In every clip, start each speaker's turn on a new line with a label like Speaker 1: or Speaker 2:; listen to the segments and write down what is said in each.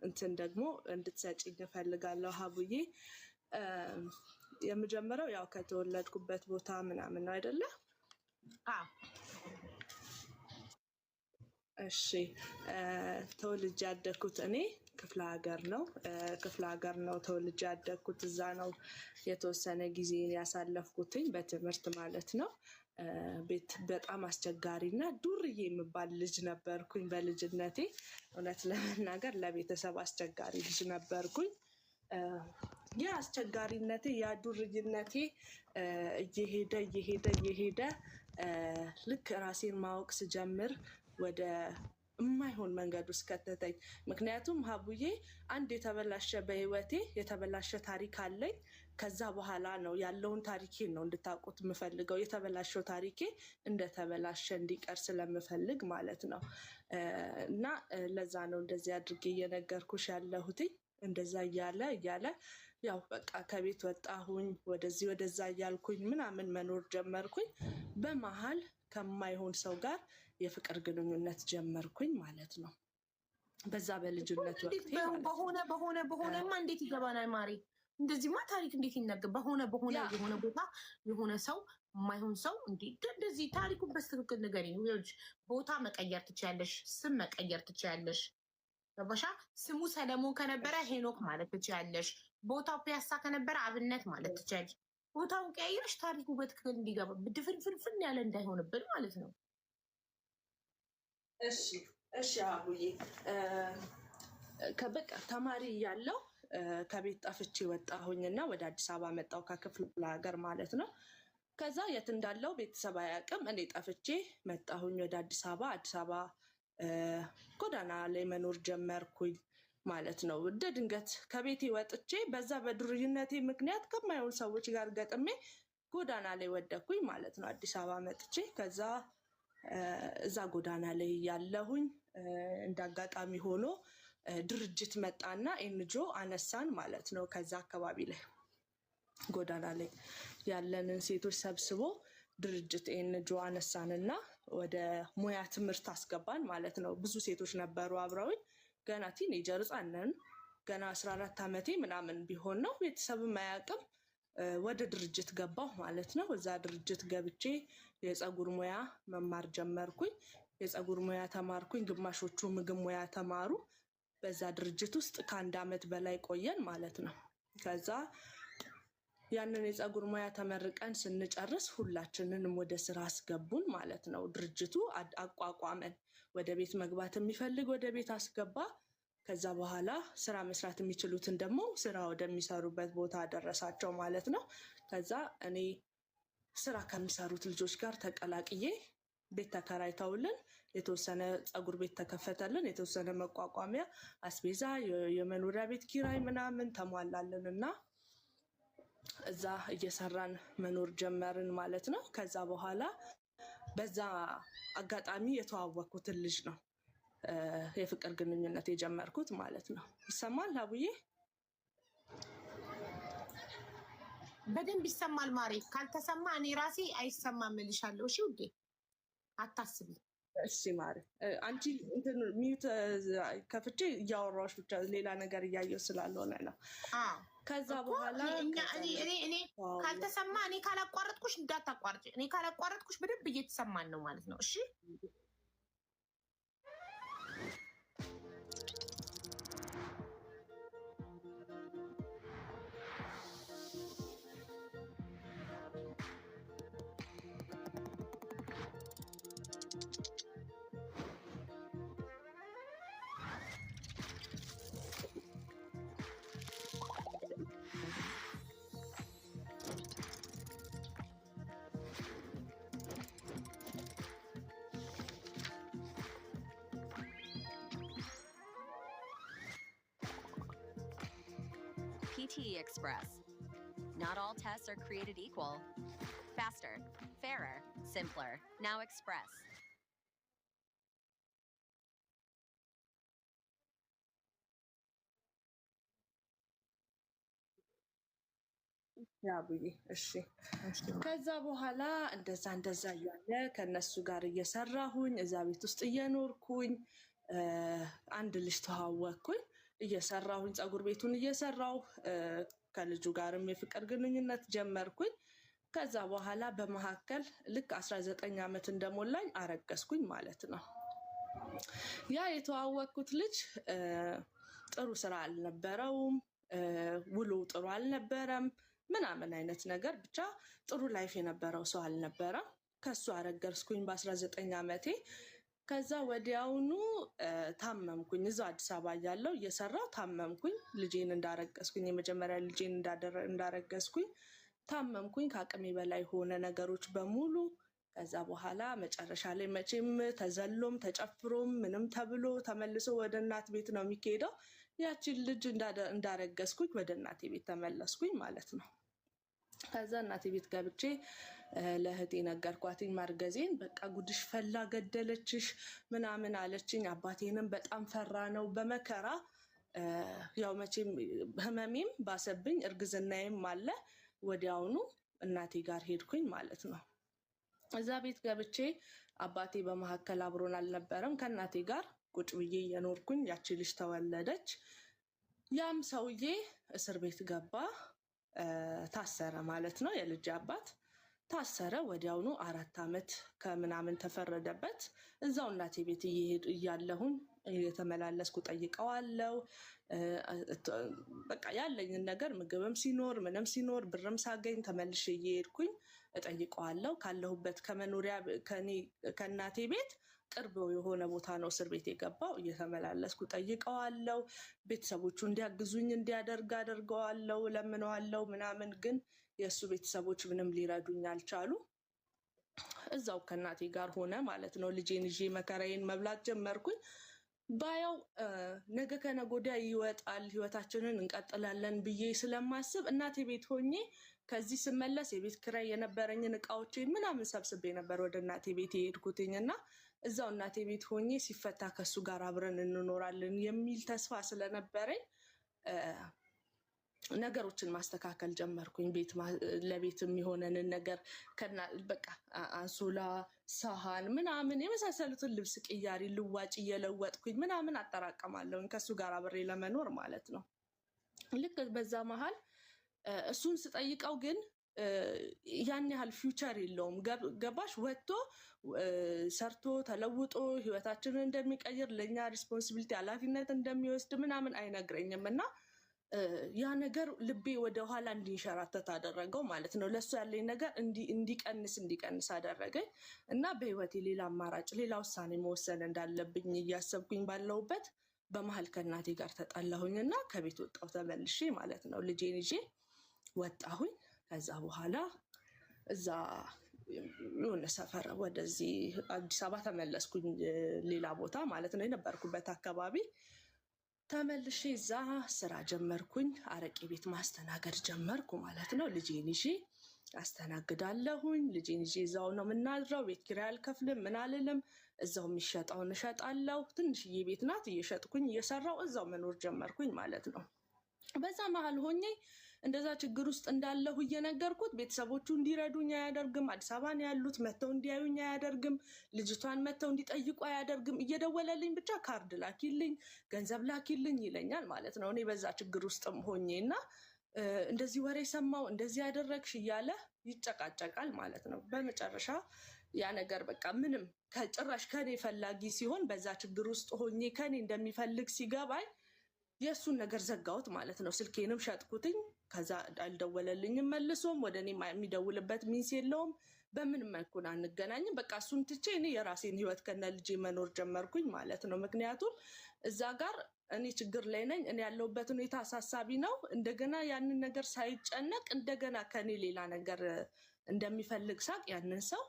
Speaker 1: እንትን ደግሞ እንድትሰጪኝ እፈልጋለሁ ሀቡዬ። የምጀምረው ያው ከተወለድኩበት ቦታ ምናምን ነው አይደለ? እሺ ተወልጄ ያደግኩት እኔ ክፍለ ሀገር ነው ተወልጄ ያደግኩት። እዛ ነው የተወሰነ ጊዜ ያሳለፍኩትኝ በትምህርት ማለት ነው። ቤት በጣም አስቸጋሪና ዱርዬ የምባል ልጅ ነበርኩኝ በልጅነቴ። እውነት ለመናገር ለቤተሰብ አስቸጋሪ ልጅ ነበርኩኝ። ያ አስቸጋሪነቴ ያ ዱርዬነቴ እየሄደ ልክ ራሴን ማወቅ ስጀምር ወደ የማይሆን መንገድ ውስጥ ከተተኝ። ምክንያቱም ሀቡዬ አንድ የተበላሸ በህይወቴ የተበላሸ ታሪክ አለኝ። ከዛ በኋላ ነው ያለውን ታሪኬን ነው እንድታውቁት የምፈልገው። የተበላሸው ታሪኬ እንደተበላሸ እንዲቀር ስለምፈልግ ማለት ነው። እና ለዛ ነው እንደዚህ አድርጌ እየነገርኩሽ ያለሁትኝ። እንደዛ እያለ ያው በቃ ከቤት ወጣሁኝ፣ ወደዛ እያልኩኝ ምናምን መኖር ጀመርኩኝ። በመሀል ከማይሆን ሰው ጋር የፍቅር ግንኙነት ጀመርኩኝ ማለት ነው። በዛ በልጅነት ወቅት
Speaker 2: በሆነማ እንዴት ይገባናል ማሪ? እንደዚህማ ታሪክ እንዴት ይነገር? የሆነ ቦታ የሆነ ሰው የማይሆን ሰው እንደዚህ ታሪኩን በስትክክል ንገሪኝ። ቦታ መቀየር ትችያለሽ፣ ስም መቀየር ትችያለሽ። ገባሻ? ስሙ ሰለሞን ከነበረ ሄኖክ ማለት ትችያለሽ። ቦታው ፒያሳ ከነበረ አብነት ማለት ትችያለሽ። ቦታውን ቀያየሽ ታሪኩ በትክክል እንዲገባ ድፍንፍንፍን ያለ እንዳይሆንብን ማለት ነው።
Speaker 1: እሺ አቡዬ፣ በቃ ተማሪ እያለሁ ከቤት ጠፍቼ ወጣሁኝና ወደ አዲስ አበባ መጣሁ፣ ከክፍለ ሀገር ማለት ነው። ከዛ የት እንዳለው ቤተሰብ አያውቅም። እኔ ጠፍቼ መጣሁኝ ወደ አዲስ አበባ ጎዳና ላይ መኖር ጀመርኩኝ ማለት ነው። እንደ ድንገት ከቤቴ ወጥቼ በዛ በዱርዬነቴ ምክንያት ከማይሆን ሰዎች ጋር ገጥሜ ጎዳና ላይ ወደኩኝ ማለት ነው። አዲስ አበባ መጥቼ ከዛ እዛ ጎዳና ላይ ያለሁኝ እንደ አጋጣሚ ሆኖ ድርጅት መጣና ኤንጂኦ አነሳን ማለት ነው። ከዛ አካባቢ ላይ ጎዳና ላይ ያለንን ሴቶች ሰብስቦ ድርጅት ኤንጂኦ አነሳንና ወደ ሙያ ትምህርት አስገባን ማለት ነው። ብዙ ሴቶች ነበሩ አብረውኝ። ገና ቲኔጀር ሕፃን ነን። ገና 14 ዓመቴ ምናምን ቢሆን ነው። ቤተሰብም አያውቅም። ወደ ድርጅት ገባሁ ማለት ነው። እዛ ድርጅት ገብቼ የፀጉር ሙያ መማር ጀመርኩኝ። የፀጉር ሙያ ተማርኩኝ። ግማሾቹ ምግብ ሙያ ተማሩ። በዛ ድርጅት ውስጥ ከ1 ዓመት በላይ ቆየን ማለት ነው። ከዛ ያንን የፀጉር ሙያ ተመርቀን ስንጨርስ ሁላችንንም ወደ ስራ አስገቡን ማለት ነው። ድርጅቱ አቋቋመን። ወደ ቤት መግባት የሚፈልግ ወደ ቤት አስገባ። ከዛ በኋላ ስራ መስራት የሚችሉትን ደግሞ ስራ ወደሚሰሩበት ቦታ አደረሳቸው ማለት ነው። ከዛ እኔ ስራ ከሚሰሩት ልጆች ጋር ተቀላቅዬ ቤት ተከራይተውልን የተወሰነ ፀጉር ቤት ተከፈተልን። የተወሰነ መቋቋሚያ፣ አስቤዛ፣ የመኖሪያ ቤት ኪራይ ምናምን ተሟላልን እና እዛ እየሰራን መኖር ጀመርን ማለት ነው። ከዛ በኋላ በዛ አጋጣሚ የተዋወቅኩትን ልጅ ነው የፍቅር ግንኙነት የጀመርኩት ማለት ነው። ይሰማል አቡዬ?
Speaker 2: በደንብ ይሰማል ማሬ። ካልተሰማ እኔ ራሴ አይሰማም እልሻለሁ። እሺ ውዴ አታስቢ።
Speaker 1: እሺ ማሬ፣ አንቺ ሚዩት ከፍቼ እያወራሁሽ ብቻ ሌላ ነገር እያየሁ ስላልሆነ ነው። ከዛ በኋላ
Speaker 2: እኔ ካልተሰማ እኔ ካላቋረጥኩሽ እንዳታቋርጭ። እኔ ካላቋረጥኩሽ በደንብ እየተሰማን ነው ማለት ነው። እሺ
Speaker 3: PTE Express. Not all tests are created equal. Faster, fairer, simpler. Now Express.
Speaker 1: ያቡዬ እሺ። ከዛ በኋላ እንደዛ እያለ ከነሱ ጋር እየሰራሁኝ እዛ ቤት ውስጥ እየኖርኩኝ አንድ ልጅ ተዋወቅኩኝ። እየሰራሁኝ ፀጉር ቤቱን እየሰራሁ ከልጁ ጋርም የፍቅር ግንኙነት ጀመርኩኝ። ከዛ በኋላ በመካከል ልክ 19 ዓመት እንደሞላኝ አረገዝኩኝ ማለት ነው። ያ የተዋወቅኩት ልጅ ጥሩ ስራ አልነበረውም፣ ውሎ ጥሩ አልነበረም፣ ምናምን አይነት ነገር ብቻ ጥሩ ላይፍ የነበረው ሰው አልነበረም። ከሱ አረገዝኩኝ በ19 ዓመቴ። ከዛ ወዲያውኑ ታመምኩኝ። እዛው አዲስ አበባ እያለሁ እየሰራሁ ታመምኩኝ። ልጄን እንዳረገዝኩኝ የመጀመሪያ ልጄን እንዳረገዝኩኝ ታመምኩኝ። ከአቅሜ በላይ ሆነ ነገሮች በሙሉ። ከዛ በኋላ መጨረሻ ላይ መቼም ተዘሎም ተጨፍሮም ምንም ተብሎ ተመልሶ ወደ እናት ቤት ነው የሚካሄደው። ያችን ልጅ እንዳረገዝኩኝ ወደ እናቴ ቤት ተመለስኩኝ ማለት ነው። ከዛ እናቴ ቤት ገብቼ ለእህቴ ነገርኳትኝ ማርገዜን። በቃ ጉድሽ ፈላ ገደለችሽ ምናምን አለችኝ። አባቴንም በጣም ፈራ ነው በመከራ ያው መቼም ህመሜም ባሰብኝ እርግዝናዬም አለ። ወዲያውኑ እናቴ ጋር ሄድኩኝ ማለት ነው። እዛ ቤት ገብቼ አባቴ በመካከል አብሮን አልነበረም። ከእናቴ ጋር ቁጭ ብዬ እየኖርኩኝ ያቺ ልጅ ተወለደች። ያም ሰውዬ እስር ቤት ገባ፣ ታሰረ ማለት ነው። የልጅ አባት ታሰረ። ወዲያውኑ 4 ዓመት ከምናምን ተፈረደበት። እዛው እናቴ ቤት እያለሁኝ እየተመላለስኩ ጠይቀዋለሁ። በቃ ያለኝን ነገር ምግብም ሲኖር ምንም ሲኖር ብርም ሳገኝ ተመልሼ እየሄድኩኝ እጠይቀዋለሁ። ካለሁበት ከመኖሪያ ከእናቴ ቤት ቅርብ የሆነ ቦታ ነው እስር ቤት የገባው። እየተመላለስኩ ጠይቀዋለሁ። ቤተሰቦቹ እንዲያግዙኝ እንዲያደርግ አደርገዋለሁ፣ ለምነዋለሁ ምናምን። ግን የእሱ ቤተሰቦች ምንም ሊረዱኝ አልቻሉ። እዛው ከእናቴ ጋር ሆነ ማለት ነው። ልጄን ይዤ መከራዬን መብላት ጀመርኩኝ። ባየው ነገ ከነገ ወዲያ ይወጣል፣ ህይወታችንን እንቀጥላለን ብዬ ስለማስብ እናቴ ቤት ሆኜ ከዚህ ስመለስ የቤት ኪራይ የነበረኝን እቃዎቼን ምናምን ሰብስቤ ነበር ወደ እናቴ ቤት የሄድኩትኝ እና እዛው እናቴ ቤት ሆኜ ሲፈታ ከሱ ጋር አብረን እንኖራለን የሚል ተስፋ ስለነበረኝ ነገሮችን ማስተካከል ጀመርኩኝ። ለቤት የሚሆነንን ነገር በቃ አንሶላ፣ ሳህን ምናምን የመሳሰሉትን ልብስ ቅያሪ፣ ልዋጭ እየለወጥኩኝ ምናምን አጠራቀማለሁኝ ከሱ ጋር አብሬ ለመኖር ማለት ነው። ልክ በዛ መሀል እሱን ስጠይቀው ግን ያን ያህል ፊውቸር የለውም። ገባሽ? ወጥቶ ሰርቶ ተለውጦ ህይወታችንን እንደሚቀይር ለእኛ ሪስፖንሲቢሊቲ ኃላፊነት እንደሚወስድ ምናምን አይነግረኝም እና ያ ነገር ልቤ ወደ ኋላ እንዲንሸራተት አደረገው ማለት ነው። ለሱ ያለኝ ነገር እንዲቀንስ አደረገኝ እና በህይወቴ ሌላ አማራጭ ሌላ ውሳኔ መወሰን እንዳለብኝ እያሰብኩኝ ባለሁበት በመሀል ከእናቴ ጋር ተጣላሁኝ እና ከቤት ወጣሁ ተመልሼ ማለት ነው። ልጄን ይዤ ወጣሁኝ። ከዛ በኋላ እዛ የሆነ ሰፈር ወደዚህ አዲስ አበባ ተመለስኩኝ፣ ሌላ ቦታ ማለት ነው። የነበርኩበት አካባቢ ተመልሼ እዛ ስራ ጀመርኩኝ። አረቄ ቤት ማስተናገድ ጀመርኩ ማለት ነው። ልጄን ይዤ አስተናግዳለሁኝ። ልጄን ይዤ እዛው ነው የምናድረው። ቤት ኪራይ አልከፍልም ምን አልልም። እዛው የሚሸጠውን እሸጣለሁ። ትንሽዬ ቤት ናት። እየሸጥኩኝ እየሰራው እዛው መኖር ጀመርኩኝ ማለት ነው። በዛ መሀል ሆኜ እንደዛ ችግር ውስጥ እንዳለሁ እየነገርኩት ቤተሰቦቹ እንዲረዱኝ አያደርግም። አዲስ አበባ ነው ያሉት፣ መተው እንዲያዩኝ አያደርግም። ልጅቷን መተው እንዲጠይቁ አያደርግም። እየደወለልኝ ብቻ ካርድ ላኪልኝ፣ ገንዘብ ላኪልኝ ይለኛል ማለት ነው። እኔ በዛ ችግር ውስጥም ሆኜ እና እንደዚህ ወሬ ሰማው እንደዚህ ያደረግሽ እያለ ይጨቃጨቃል ማለት ነው። በመጨረሻ ያ ነገር በቃ ምንም ከጭራሽ ከኔ ፈላጊ ሲሆን በዛ ችግር ውስጥ ሆኜ ከኔ እንደሚፈልግ ሲገባኝ የእሱን ነገር ዘጋሁት ማለት ነው። ስልኬንም ሸጥኩትኝ። ከዛ አልደወለልኝም መልሶም ወደ እኔ የሚደውልበት ሚንስ የለውም። በምን መልኩን አንገናኝም። በቃ እሱን ትቼ እኔ የራሴን ህይወት ከነ ልጄ መኖር ጀመርኩኝ ማለት ነው። ምክንያቱም እዛ ጋር እኔ ችግር ላይ ነኝ። እኔ ያለሁበት ሁኔታ አሳሳቢ ነው። እንደገና ያንን ነገር ሳይጨነቅ እንደገና ከኔ ሌላ ነገር እንደሚፈልግ ሳቅ ያንን ሰው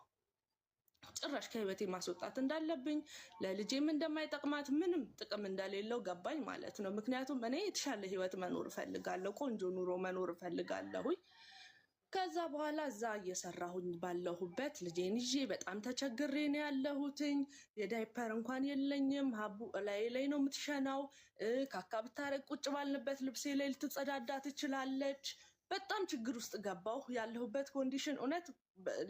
Speaker 1: ጭራሽ ከህይወቴ ማስወጣት እንዳለብኝ ለልጄም እንደማይጠቅማት ምንም ጥቅም እንደሌለው ገባኝ ማለት ነው። ምክንያቱም እኔ የተሻለ ህይወት መኖር እፈልጋለሁ፣ ቆንጆ ኑሮ መኖር እፈልጋለሁኝ። ከዛ በኋላ እዛ እየሰራሁኝ ባለሁበት ልጄን ይዤ በጣም ተቸግሬ ነው ያለሁትኝ። የዳይፐር እንኳን የለኝም። ሀቡ ላይ ነው የምትሸናው። ካካ ብታረግ ቁጭ ባልንበት ልብሴ ላይ ልትጸዳዳ ትችላለች። በጣም ችግር ውስጥ ገባሁ። ያለሁበት ኮንዲሽን እውነት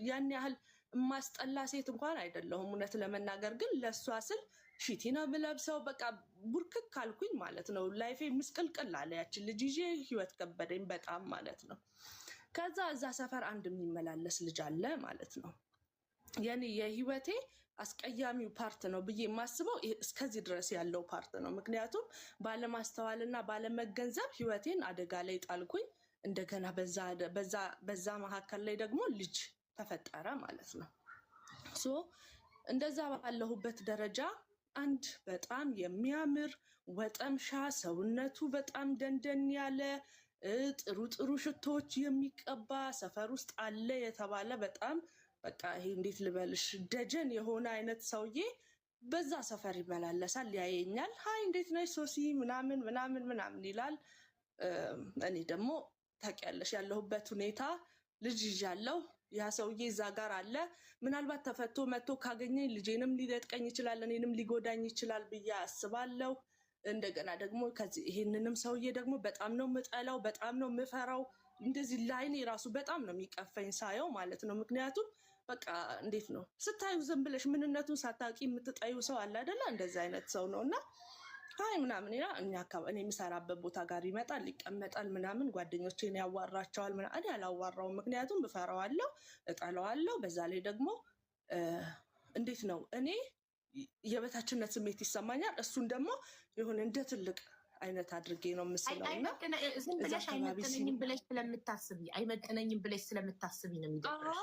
Speaker 1: ያን ያህል የማስጠላ ሴት እንኳን አይደለሁም እውነት ለመናገር ግን ለእሷ ስል ሺቲ ነው የምለብሰው። በቃ ቡርክክ ካልኩኝ ማለት ነው። ላይፌ ምስቅልቅል አለ። ያችን ልጅ ይዤ ህይወት ከበደኝ በጣም ማለት ነው። ከዛ እዛ ሰፈር አንድ የሚመላለስ ልጅ አለ ማለት ነው። የኔ የህይወቴ አስቀያሚው ፓርት ነው ብዬ የማስበው እስከዚህ ድረስ ያለው ፓርት ነው። ምክንያቱም ባለማስተዋልና ባለመገንዘብ ህይወቴን አደጋ ላይ ጣልኩኝ። እንደገና በዛ መካከል ላይ ደግሞ ልጅ ተፈጠረ ማለት ነው። ሶ እንደዛ ባለሁበት ደረጃ አንድ በጣም የሚያምር ወጠምሻ ሰውነቱ በጣም ደንደን ያለ ጥሩ ጥሩ ሽቶዎች የሚቀባ ሰፈር ውስጥ አለ የተባለ በጣም በቃ ይሄ እንዴት ልበልሽ ደጀን የሆነ አይነት ሰውዬ በዛ ሰፈር ይመላለሳል፣ ያየኛል። ሀይ እንዴት ነሽ ሶሲ ምናምን ምናምን ምናምን ይላል። እኔ ደግሞ ታውቂያለሽ ያለሁበት ሁኔታ ልጅ ይዣለሁ። ያ ሰውዬ እዛ ጋር አለ። ምናልባት ተፈቶ መጥቶ ካገኘኝ ልጄንም ሊነጥቀኝ ይችላል፣ እኔንም ሊጎዳኝ ይችላል ብዬ አስባለሁ። እንደገና ደግሞ ይሄንንም ሰውዬ ደግሞ በጣም ነው የምጠላው፣ በጣም ነው የምፈራው። እንደዚህ ላይኔ ራሱ በጣም ነው የሚቀፈኝ ሳየው ማለት ነው። ምክንያቱም በቃ እንዴት ነው ስታዩ ዝም ብለሽ ምንነቱን ሳታውቂ የምትጠዩ ሰው አለ አይደለ? እንደዚህ አይነት ሰው ነው እና ሀይ ምናምን ያ እኛ አካባቢ እኔ የምሰራበት ቦታ ጋር ይመጣል፣ ይቀመጣል፣ ምናምን ጓደኞቼን ያዋራቸዋል። እኔ አላዋራውም፣ ምክንያቱም እፈራዋለሁ፣ እጠላዋለሁ። በዛ ላይ ደግሞ እንዴት ነው እኔ የበታችነት ስሜት ይሰማኛል። እሱን ደግሞ የሆነ እንደ ትልቅ አይነት አድርጌ ነው የምስለው።
Speaker 2: ዝም ብለሽ አይመጥነኝም ብለሽ ስለምታስቢ ነው የሚደብረሽ።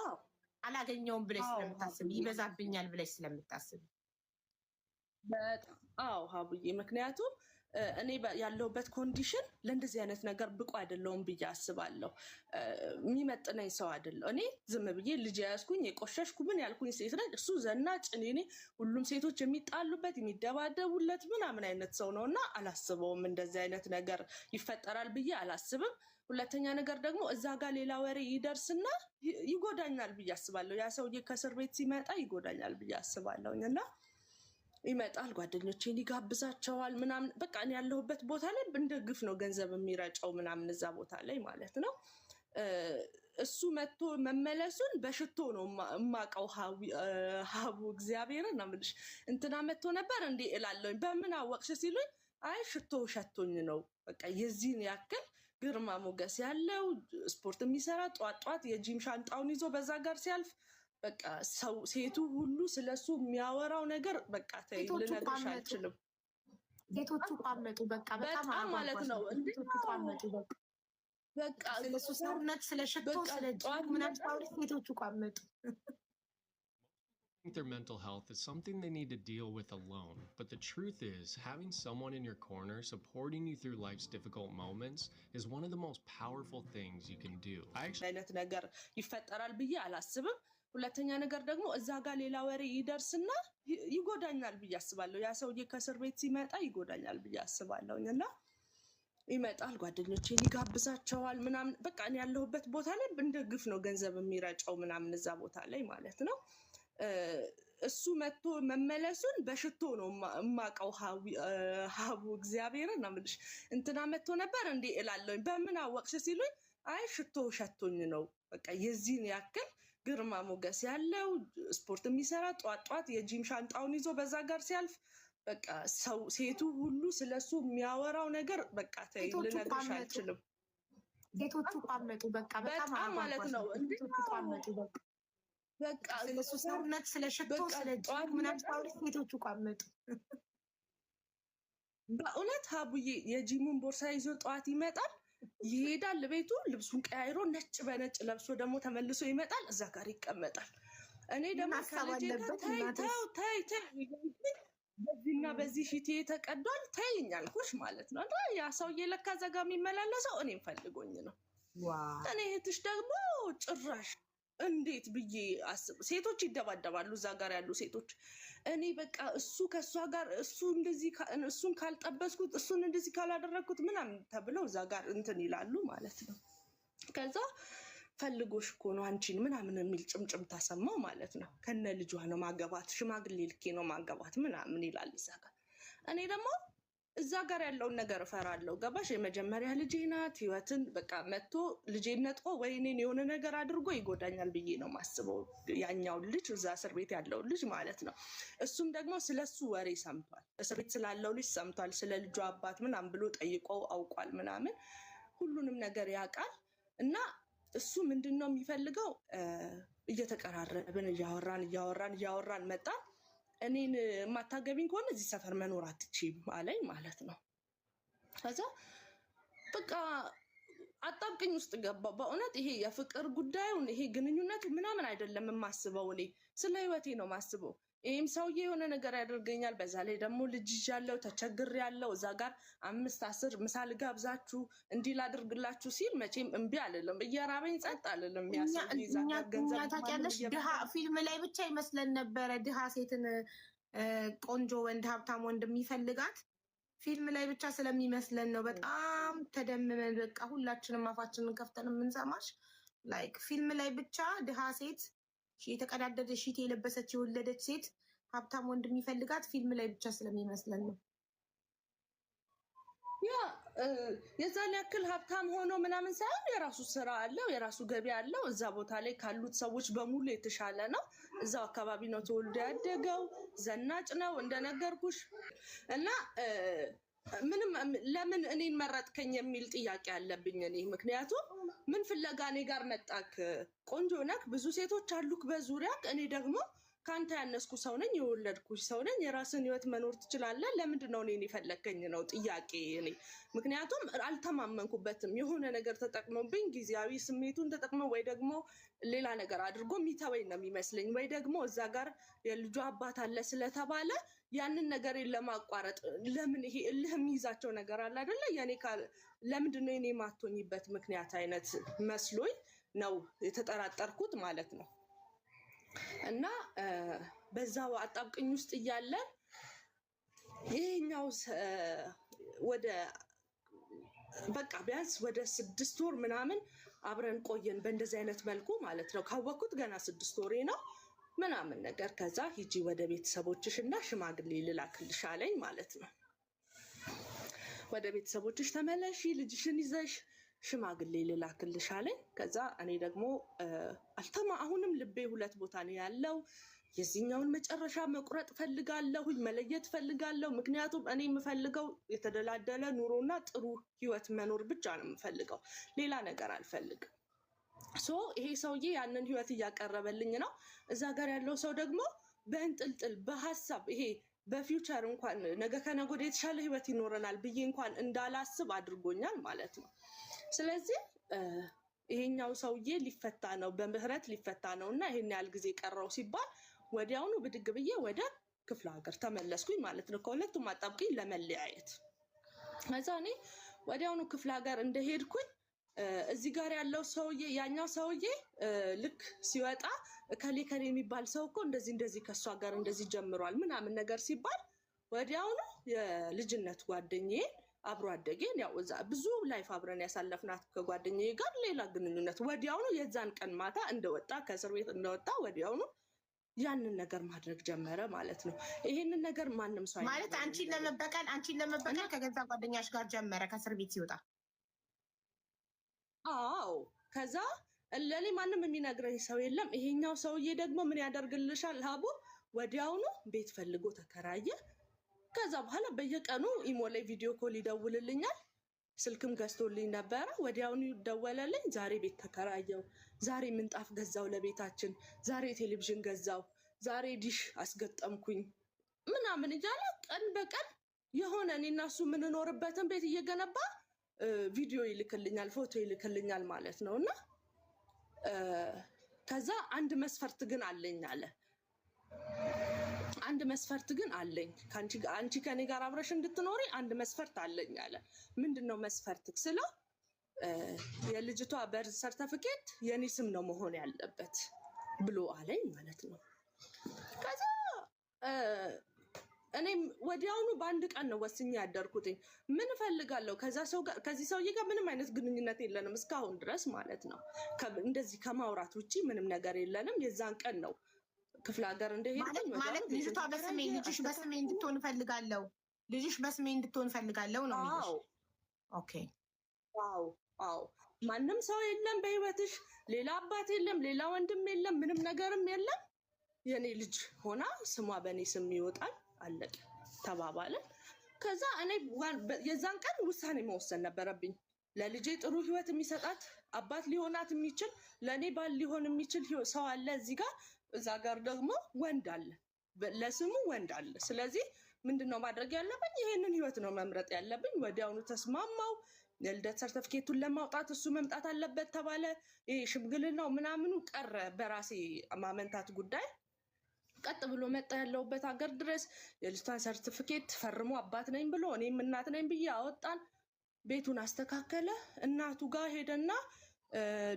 Speaker 2: አላገኘውም ብለሽ ስለምታስቢ፣ ይበዛብኛል ብለሽ ስለምታስቢ።
Speaker 1: አዎ ሀቡዬ፣ ምክንያቱም እኔ ያለሁበት ኮንዲሽን ለእንደዚህ አይነት ነገር ብቁ አይደለሁም ብዬ አስባለሁ። የሚመጥነኝ ሰው አይደለሁ። እኔ ዝም ብዬ ልጅ ያዝኩኝ የቆሸሽኩ ምን ያልኩኝ ሴት ነኝ። እሱ ዘናጭ፣ እኔ ሁሉም ሴቶች የሚጣሉበት የሚደባደቡለት ምናምን አይነት ሰው ነው እና አላስበውም። እንደዚህ አይነት ነገር ይፈጠራል ብዬ አላስብም። ሁለተኛ ነገር ደግሞ እዛ ጋር ሌላ ወሬ ይደርስና ይጎዳኛል ብዬ አስባለሁ። ያ ሰውዬ ከእስር ቤት ሲመጣ ይጎዳኛል ብዬ አስባለሁኝ እና ይመጣል፣ ጓደኞቼን ይጋብዛቸዋል ምናምን። በቃ እኔ ያለሁበት ቦታ ላይ እንደ ግፍ ነው ገንዘብ የሚረጨው ምናምን እዛ ቦታ ላይ ማለት ነው። እሱ መጥቶ መመለሱን በሽቶ ነው የማውቀው። ሀቡ እግዚአብሔርን ነው የምልሽ። እንትና መጥቶ ነበር እንዴ እላለሁኝ። በምን አወቅሽ ሲሉኝ አይ ሽቶ ሸቶኝ ነው። በቃ የዚህን ያክል ግርማ ሞገስ ያለው ስፖርት የሚሰራ ጧት ጧት የጂም ሻንጣውን ይዞ በዛ ጋር ሲያልፍ በቃ ሴቱ ሁሉ ስለሱ የሚያወራው ነገር በቃ ተይ ልነግርሽ አልችልም።
Speaker 2: ሴቶቹ ቋመጡ በቃ በጣም
Speaker 1: ማለት ነው።
Speaker 2: ሴቶቹ ቋመጡ በቃ ስለሱ ሰውነት ስለሽቶ ስለጂም ምናምን ታውሪ ሴቶቹ ቋመጡ።
Speaker 4: Their mental health is something they need to deal with alone, but the truth is having someone in your corner supporting you through life's difficult moments is one of the most powerful things you can do.
Speaker 1: አይነት ነገር ይፈጠራል ብዬ አላስብም። ሁለተኛ ነገር ደግሞ እዛ ጋር ሌላ ወሬ ይደርስና ይጎዳኛል ብዬ አስባለሁ። ያ ሰውዬ ከእስር ቤት ሲመጣ ይጎዳኛል ብዬ አስባለሁ እና ይመጣል፣ ጓደኞቼን ይጋብዛቸዋል ምናምን። በቃ እኔ ያለሁበት ቦታ ላይ እንደ ግፍ ነው ገንዘብ የሚረጨው ምናምን እዛ ቦታ ላይ ማለት ነው። እሱ መጥቶ መመለሱን በሽቶ ነው የማውቀው። ሀቡ እግዚአብሔርን ነው የምልሽ። እንትና መጥቶ ነበር እንዴ እላለሁኝ። በምን አወቅሽ ሲሉኝ አይ ሽቶ ሸቶኝ ነው። በቃ የዚህን ያክል ግርማ ሞገስ ያለው ስፖርት የሚሰራ ጧት ጧት የጂም ሻንጣውን ይዞ በዛ ጋር ሲያልፍ በቃ ሴቱ ሁሉ ስለሱ የሚያወራው ነገር በቃ ተይ ልነግርሽ አልችልም።
Speaker 2: ሴቶቹ ቋመጡ በቃ በጣም
Speaker 1: ማለት ነው።
Speaker 2: ሴቶቹ ቋመጡ በቃ ስለሱ ሰውነት ስለሽቶ ስለጂም ምናምን ታውሪ ሴቶቹ ቋመጡ።
Speaker 1: በእውነት ሀቡዬ የጂሙን ቦርሳ ይዞ ጠዋት ይመጣል፣ ይሄዳል ቤቱ፣ ልብሱን ቀያይሮ ነጭ በነጭ ለብሶ ደግሞ ተመልሶ ይመጣል፣ እዛ ጋር ይቀመጣል። እኔ ደግሞ ተይ በዚህና በዚህ ፊቴ ተቀዷል ተይኝ አልኩሽ ማለት ነው። ያ ሰውዬ ለካ እዛ ጋር የሚመላለሰው እኔም ፈልጎኝ ነው። እኔ እህትሽ ደግሞ ጭራሽ እንዴት ብዬ አስብ። ሴቶች ይደባደባሉ እዛ ጋር ያሉ ሴቶች። እኔ በቃ እሱ ከእሷ ጋር እሱን ካልጠበስኩት እሱን እንደዚህ ካላደረግኩት ምናምን ተብለው እዛ ጋር እንትን ይላሉ ማለት ነው። ከዛ ፈልጎሽ እኮ ነው አንቺን ምናምን የሚል ጭምጭም ታሰማው ማለት ነው። ከነ ልጇ ነው ማገባት፣ ሽማግሌ ልኬ ነው ማገባት ምናምን ይላል እዛ ጋር። እኔ ደግሞ እዛ ጋር ያለውን ነገር እፈራለሁ። ገባሽ? የመጀመሪያ ልጄ ናት። ህይወትን በቃ መጥቶ ልጄን ነጥቆ ወይ እኔን የሆነ ነገር አድርጎ ይጎዳኛል ብዬ ነው ማስበው። ያኛው ልጅ እዛ እስር ቤት ያለው ልጅ ማለት ነው። እሱም ደግሞ ስለሱ ወሬ ሰምቷል። እስር ቤት ስላለው ልጅ ሰምቷል። ስለ ልጁ አባት ምናምን ብሎ ጠይቆ አውቋል ምናምን ሁሉንም ነገር ያውቃል። እና እሱ ምንድን ነው የሚፈልገው? እየተቀራረብን እያወራን መጣ። እኔን የማታገቢኝ ከሆነ እዚህ ሰፈር መኖር አትችይም አለኝ ማለት ነው። ከዛ በቃ አጣብቅኝ ውስጥ ገባው። በእውነት ይሄ የፍቅር ጉዳዩን ይሄ ግንኙነቱ ምናምን አይደለም የማስበው፣ እኔ ስለ ህይወቴ ነው የማስበው። ይህም ሰውዬ የሆነ ነገር ያደርገኛል። በዛ ላይ ደግሞ ልጅ ያለው ተቸግር ያለው እዛ ጋር 5 10 ምሳ ልጋብዛችሁ እንዲህ ላድርግላችሁ ሲል መቼም እምቢ አልልም። እየራበኝ ጸጥ አልልም።
Speaker 2: ታውቂያለሽ፣ ድሃ ፊልም ላይ ብቻ ይመስለን ነበረ ድሃ ሴትን ቆንጆ ወንድ ሀብታም ወንድ የሚፈልጋት ፊልም ላይ ብቻ ስለሚመስለን ነው። በጣም ተደምመን በቃ ሁላችንም አፋችንን ከፍተን የምንሰማሽ ላይክ ፊልም ላይ ብቻ ድሃ ሴት የተቀዳደደ ሺት የለበሰች የወለደች ሴት ሀብታም ወንድ የሚፈልጋት ፊልም ላይ ብቻ ስለሚመስለን ነው።
Speaker 1: ያ የዛን ያክል ሀብታም ሆኖ ምናምን ሳይሆን የራሱ ስራ አለው፣ የራሱ ገቢ አለው። እዛ ቦታ ላይ ካሉት ሰዎች በሙሉ የተሻለ ነው። እዛው አካባቢ ነው ተወልዶ ያደገው። ዘናጭ ነው እንደነገርኩሽ። እና ምንም ለምን እኔን መረጥከኝ የሚል ጥያቄ አለብኝ እኔ። ምክንያቱም ምን ፍለጋ እኔ ጋር መጣክ? ቆንጆ ነክ፣ ብዙ ሴቶች አሉክ በዙሪያክ። እኔ ደግሞ ከአንተ ያነስኩ ሰው ነኝ፣ የወለድኩሽ ሰው ነኝ። የራስን ህይወት መኖር ትችላለህ። ለምንድን ነው እኔን የፈለከኝ ነው ጥያቄ እኔ። ምክንያቱም አልተማመንኩበትም። የሆነ ነገር ተጠቅሞብኝ ጊዜያዊ ስሜቱን ተጠቅመው ወይ ደግሞ ሌላ ነገር አድርጎ የሚተወኝ ነው የሚመስለኝ። ወይ ደግሞ እዛ ጋር የልጁ አባት አለ ስለተባለ ያንን ነገር ለማቋረጥ ለምን ይሄ እልህ የሚይዛቸው ነገር አለ አይደለ? የኔ ለምንድን ነው የኔ የማትሆኝበት ምክንያት አይነት መስሎኝ ነው የተጠራጠርኩት ማለት ነው። እና በዛው አጣብቅኝ ውስጥ እያለን ይሄኛው ወደ በቃ ቢያንስ ወደ 6 ወር ምናምን አብረን ቆየን በእንደዚህ አይነት መልኩ ማለት ነው። ካወቅኩት ገና 6 ወሬ ነው ምናምን ነገር። ከዛ ሂጂ ወደ ቤተሰቦችሽ እና ሽማግሌ ልላክልሽ አለኝ ማለት ነው። ወደ ቤተሰቦችሽ ተመለሺ፣ ልጅሽን ይዘሽ ሽማግሌ ልላክልሽ አለኝ። ከዛ እኔ ደግሞ አሁንም ልቤ 2 ቦታ ነው ያለው። የዚህኛውን መጨረሻ መቁረጥ ፈልጋለሁኝ፣ መለየት ፈልጋለሁ። ምክንያቱም እኔ የምፈልገው የተደላደለ ኑሮና ጥሩ ህይወት መኖር ብቻ ነው የምፈልገው፣ ሌላ ነገር አልፈልግም። ይሄ ሰውዬ ያንን ህይወት እያቀረበልኝ ነው። እዛ ጋር ያለው ሰው ደግሞ በእንጥልጥል በሀሳብ ይሄ በፊውቸር እንኳን ነገ ከነገ ወዲያ የተሻለ ህይወት ይኖረናል ብዬ እንኳን እንዳላስብ አድርጎኛል ማለት ነው። ስለዚህ ይሄኛው ሰውዬ ሊፈታ ነው፣ በምህረት ሊፈታ ነው እና ይሄን ያህል ጊዜ ቀረው ሲባል ወዲያውኑ ብድግ ብዬ ወደ ክፍለ ሀገር ተመለስኩኝ ማለት ነው። ከሁለቱም አጣብቂኝ ለመለያየት። ከዛ እኔ ወዲያውኑ ክፍለ ሀገር እንደሄድኩኝ እዚህ ጋር ያለው ሰውዬ ያኛው ሰውዬ ልክ ሲወጣ ከሌ የሚባል ሰው እኮ እንደዚህ ከሷ ጋር እንደዚህ ጀምሯል ምናምን ነገር ሲባል ወዲያውኑ የልጅነት ጓደኛዬ አብሮ አደጌን ያው እዛ ብዙ ላይፍ አብረን ያሳለፍናት ከጓደኛዬ ጋር ሌላ ግንኙነት ወዲያውኑ የዛን ቀን ማታ እንደወጣ ከእስር ቤት እንደወጣ ወዲያውኑ ያንን ነገር ማድረግ ጀመረ ማለት ነው። ይሄንን ነገር ማንም ሰው
Speaker 2: ማለት አንቺን ለመበቀል ከገዛ ጓደኛሽ ጋር ጀመረ ከእስር ቤት ሲወጣ።
Speaker 1: አዎ ከዛ ለኔ ማንም የሚነግረኝ ሰው የለም። ይሄኛው ሰውዬ ደግሞ ምን ያደርግልሻል ሀቡ፣ ወዲያውኑ ቤት ፈልጎ ተከራየ። ከዛ በኋላ በየቀኑ ኢሞ ላይ ቪዲዮ ኮል ይደውልልኛል። ስልክም ገዝቶልኝ ነበረ። ወዲያውኑ ይደወለልኝ፣ ዛሬ ቤት ተከራየው፣ ዛሬ ምንጣፍ ገዛው ለቤታችን፣ ዛሬ ቴሌቪዥን ገዛው፣ ዛሬ ዲሽ አስገጠምኩኝ ምናምን እያለ ቀን በቀን የሆነ እኔና እሱ የምንኖርበትን ቤት እየገነባ ቪዲዮ ይልክልኛል፣ ፎቶ ይልክልኛል ማለት ነው። እና ከዛ አንድ መስፈርት ግን አለኝ አለ። አንድ መስፈርት ግን አለኝ፣ አንቺ ከኔ ጋር አብረሽ እንድትኖሪ አንድ መስፈርት አለኝ አለ። ምንድነው መስፈርት ስለው የልጅቷ በርዝ ሰርተፊኬት የኔ ስም ነው መሆን ያለበት ብሎ አለኝ ማለት ነው። ከዛ እኔም ወዲያውኑ በአንድ ቀን ነው ወስኜ ያደርኩትኝ። ምን እፈልጋለሁ ከዚህ ሰውዬ ጋር ምንም አይነት ግንኙነት የለንም እስካሁን ድረስ ማለት ነው። እንደዚህ ከማውራት ውጪ ምንም ነገር የለንም። የዛን ቀን ነው ክፍለ ሀገር እንደሄድኩኝ
Speaker 2: ማለት ልጅቷ በስሜ ልጅሽ በስሜ እንድትሆን እፈልጋለሁ ልጅሽ በስሜ እንድትሆን ፈልጋለሁ ነው የሚልሽ? ኦኬ።
Speaker 1: አዎ ማንም ሰው የለም በህይወትሽ፣ ሌላ አባት የለም፣ ሌላ ወንድም የለም፣ ምንም ነገርም የለም። የኔ ልጅ ሆና ስሟ በእኔ ስም ይወጣል፣ አለቀ ተባባልን። ከዛ እኔ የዛን ቀን ውሳኔ መወሰን ነበረብኝ። ለልጄ ጥሩ ህይወት የሚሰጣት አባት ሊሆናት የሚችል ለእኔ ባል ሊሆን የሚችል ሰው አለ እዚህ ጋር፣ እዛ ጋር ደግሞ ወንድ አለ፣ ለስሙ ወንድ አለ። ስለዚህ ምንድነው ማድረግ ያለብኝ? ይሄንን ህይወት ነው መምረጥ ያለብኝ። ወዲያውኑ ተስማማው። የልደት ሰርተፍኬቱን ለማውጣት እሱ መምጣት አለበት ተባለ። ይሄ ሽምግልናው ምናምኑ ቀረ። በራሴ ማመንታት ጉዳይ ቀጥ ብሎ መጣ። ያለውበት ሀገር ድረስ የልጅቷን ሰርቲፊኬት ፈርሞ አባት ነኝ ብሎ እኔም እናት ነኝ ብዬ አወጣን። ቤቱን አስተካከለ። እናቱ ጋር ሄደና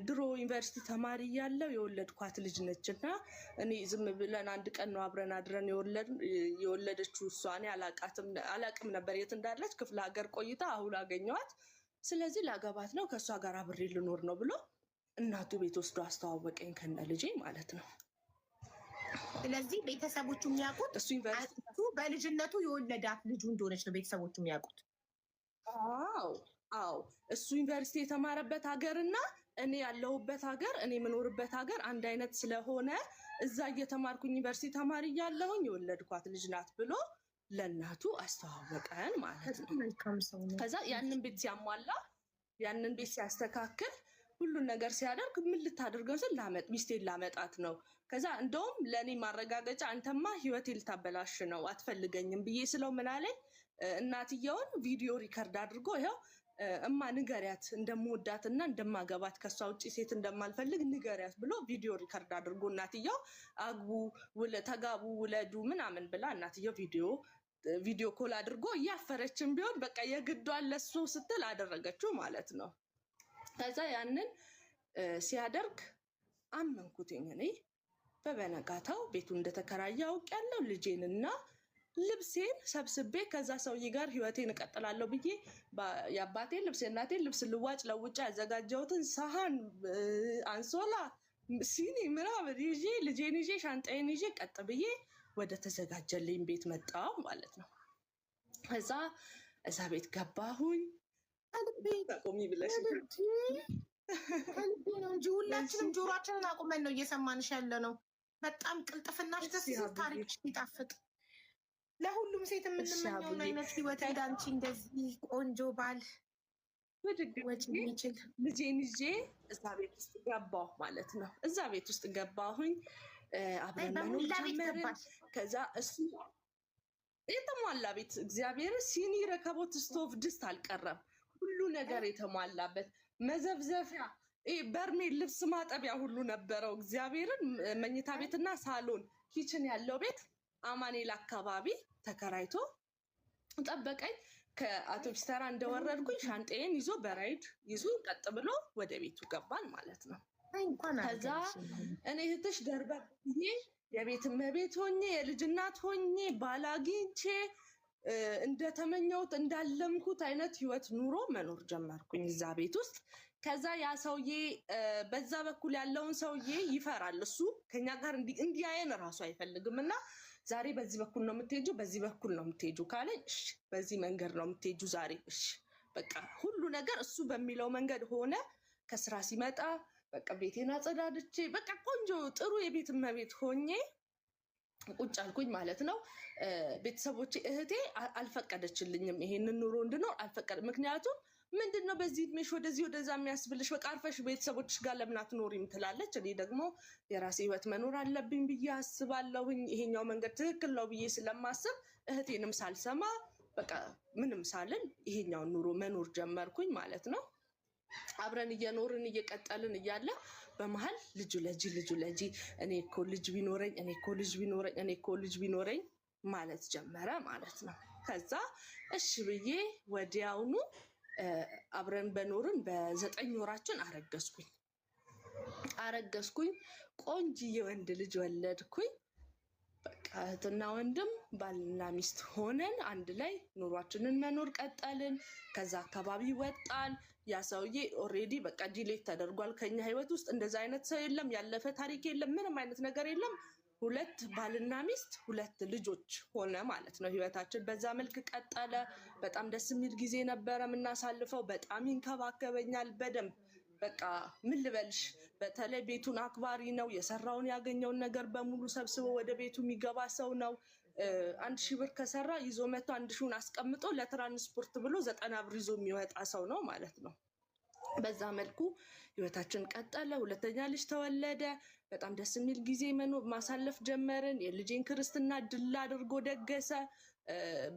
Speaker 1: ድሮ ዩኒቨርሲቲ ተማሪ እያለሁ የወለድኳት ልጅ ነችና እኔ ዝም ብለን አንድ ቀን ነው አብረን አድረን የወለደችው እሷ። እኔ አላቅም ነበር የት እንዳለች፣ ክፍለ ሀገር ቆይታ አሁን አገኘኋት። ስለዚህ ላገባት ነው፣ ከእሷ ጋር አብሬ ልኖር ነው ብሎ እናቱ ቤት ወስዶ አስተዋወቀኝ ከነ ልጄ ማለት ነው።
Speaker 2: ስለዚህ ቤተሰቦቹ የሚያውቁት
Speaker 1: እሱ ዩኒቨርሲቲ
Speaker 2: በልጅነቱ የወለዳት ልጁ እንደሆነች ነው ቤተሰቦቹ የሚያውቁት።
Speaker 1: አዎ እሱ ዩኒቨርሲቲ የተማረበት ሀገርና እኔ ያለሁበት ሀገር፣ እኔ የምኖርበት ሀገር አንድ አይነት ስለሆነ እዛ እየተማርኩኝ ዩኒቨርሲቲ ተማሪ እያለሁኝ የወለድኳት ልጅ ናት ብሎ ለእናቱ አስተዋወቀን ማለት ነው። ከዛ ያንን ቤት ሲያሟላ፣ ያንን ቤት ሲያስተካክል፣ ሁሉን ነገር ሲያደርግ ምን ልታደርገው ስል ሚስቴን ላመጣት ነው። ከዛ እንደውም ለእኔ ማረጋገጫ አንተማ ህይወቴ ልታበላሽ ነው አትፈልገኝም ብዬ ስለው ምን አለኝ፣ እናትየውን ቪዲዮ ሪከርድ አድርጎ ይኸው እማ ንገሪያት እንደምወዳትና እንደማገባት ከሷ ውጭ ሴት እንደማልፈልግ ንገሪያት ብሎ ቪዲዮ ሪከርድ አድርጎ እናትየው አግቡ፣ ተጋቡ፣ ውለዱ ምናምን ብላ እናትየው ቪዲዮ ኮል አድርጎ እያፈረችን ቢሆን በቃ የግዷን ለሱ ስትል አደረገችው ማለት ነው። ከዛ ያንን ሲያደርግ አመንኩትኝ እኔ። በበነጋታው ቤቱ እንደተከራየ አውቄያለሁ። ልጄንና ልብሴን ሰብስቤ ከዛ ሰውዬ ጋር ህይወቴን እቀጥላለሁ ብዬ የአባቴን ልብስ የእናቴን ልብስ ልዋጭ ለውጭ ያዘጋጀሁትን ሳህን፣ አንሶላ፣ ሲኒ ምናምን ይዤ ልጄን ይዤ ሻንጣዬን ይዤ ቀጥ ብዬ ወደ ተዘጋጀልኝ ቤት መጣሁ ማለት ነው። እዛ ቤት ገባሁኝ። ቆሚ ብለሽ
Speaker 2: ከልቤ ነው እንጂ ሁላችንም ጆሯችንን አቁመን ነው እየሰማንሽ ያለ ነው። በጣም ቅልጥፍናሽ ደስ ሲል፣ ታሪክሽ ይጣፍጥ። ለሁሉም ሴት የምንመኘውን አይነት ህይወት እንዳንቺ እንደዚህ ቆንጆ ባል ወጭ የሚችል
Speaker 1: ልጄን ይዤ እዛ ቤት ውስጥ ገባሁ ማለት ነው። እዛ ቤት ውስጥ ገባሁኝ። አብረን መኖር ጀመርን። ከዛ እሱ የተሟላ ቤት እግዚአብሔር፣ ሲኒ፣ ረከቦት፣ ስቶቭ፣ ድስት አልቀረም። ሁሉ ነገር የተሟላበት መዘብዘፊያ፣ በርሜል፣ ልብስ ማጠቢያ ሁሉ ነበረው። እግዚአብሔርን መኝታ ቤትና ሳሎን ኪችን ያለው ቤት አማኔል አካባቢ ተከራይቶ ጠበቀኝ። ከአውቶቡስ ተራ እንደወረድኩኝ ሻንጤን ይዞ በራይድ ይዞ ቀጥ ብሎ ወደ ቤቱ ገባን ማለት ነው። ከዛ እኔ እህትሽ ደርበብ ብዬ የቤት እመቤት ሆኜ የልጅ እናት ሆኜ ባል አግኝቼ እንደተመኘሁት እንዳለምኩት አይነት ህይወት ኑሮ መኖር ጀመርኩኝ እዛ ቤት ውስጥ። ከዛ ያ ሰውዬ በዛ በኩል ያለውን ሰውዬ ይፈራል። እሱ ከኛ ጋር እንዲያየን እራሱ አይፈልግም እና ዛሬ በዚህ በኩል ነው የምትሄጂው፣ በዚህ በኩል ነው የምትሄጂው ካለኝ እሺ፣ በዚህ መንገድ ነው የምትሄጂው ዛሬ፣ እሺ በቃ ሁሉ ነገር እሱ በሚለው መንገድ ሆነ። ከስራ ሲመጣ በቃ ቤቴን አጸዳድቼ በቃ ቆንጆ ጥሩ የቤት እመቤት ሆኜ ቁጭ አልኩኝ ማለት ነው። ቤተሰቦቼ እህቴ አልፈቀደችልኝም ይሄንን ኑሮ እንድኖር አልፈቀደ። ምክንያቱም ምንድን ነው በዚህ እድሜሽ ወደዚህ ወደዛ የሚያስብልሽ፣ በቃ አርፈሽ ቤተሰቦችሽ ጋር ለምን አትኖሪም ትላለች። እኔ ደግሞ የራሴ ህይወት መኖር አለብኝ ብዬ አስባለሁኝ። ይሄኛው መንገድ ትክክል ነው ብዬ ስለማስብ እህቴንም ሳልሰማ በቃ ምንም ሳልን ይሄኛውን ኑሮ መኖር ጀመርኩኝ ማለት ነው። አብረን እየኖርን እየቀጠልን እያለ በመሀል ልጁ ለጂ እኔ እኮ ልጅ ቢኖረኝ ማለት ጀመረ ማለት ነው። ከዛ እሺ ብዬ ወዲያውኑ አብረን በኖርን በ9 ወራችን አረገዝኩኝ። ቆንጆዬ ወንድ ልጅ ወለድኩኝ። በቃ እህትና ወንድም ባልና ሚስት ሆነን አንድ ላይ ኑሯችንን መኖር ቀጠልን። ከዛ አካባቢ ወጣን። ያ ሰውዬ ኦልሬዲ በቃ ዲሌት ተደርጓል ከኛ ህይወት ውስጥ። እንደዛ አይነት ሰው የለም፣ ያለፈ ታሪክ የለም፣ ምንም አይነት ነገር የለም። ሁለት ባልና ሚስት 2 ልጆች ሆነ ማለት ነው ህይወታችን። በዛ መልክ ቀጠለ። በጣም ደስ የሚል ጊዜ ነበረ የምናሳልፈው። በጣም ይንከባከበኛል በደንብ። በቃ ምን ልበልሽ፣ በተለይ ቤቱን አክባሪ ነው። የሰራውን ያገኘውን ነገር በሙሉ ሰብስቦ ወደ ቤቱ የሚገባ ሰው ነው። 1000 ብር ከሰራ ይዞ መጥቶ 1000ን አስቀምጦ ለትራንስፖርት ብሎ 90 ብር ይዞ የሚወጣ ሰው ነው ማለት ነው። በዛ መልኩ ህይወታችን ቀጠለ። 2ኛ ልጅ ተወለደ። በጣም ደስ የሚል ጊዜ ማሳለፍ ጀመርን። የልጄን ክርስትና ድል አድርጎ ደገሰ።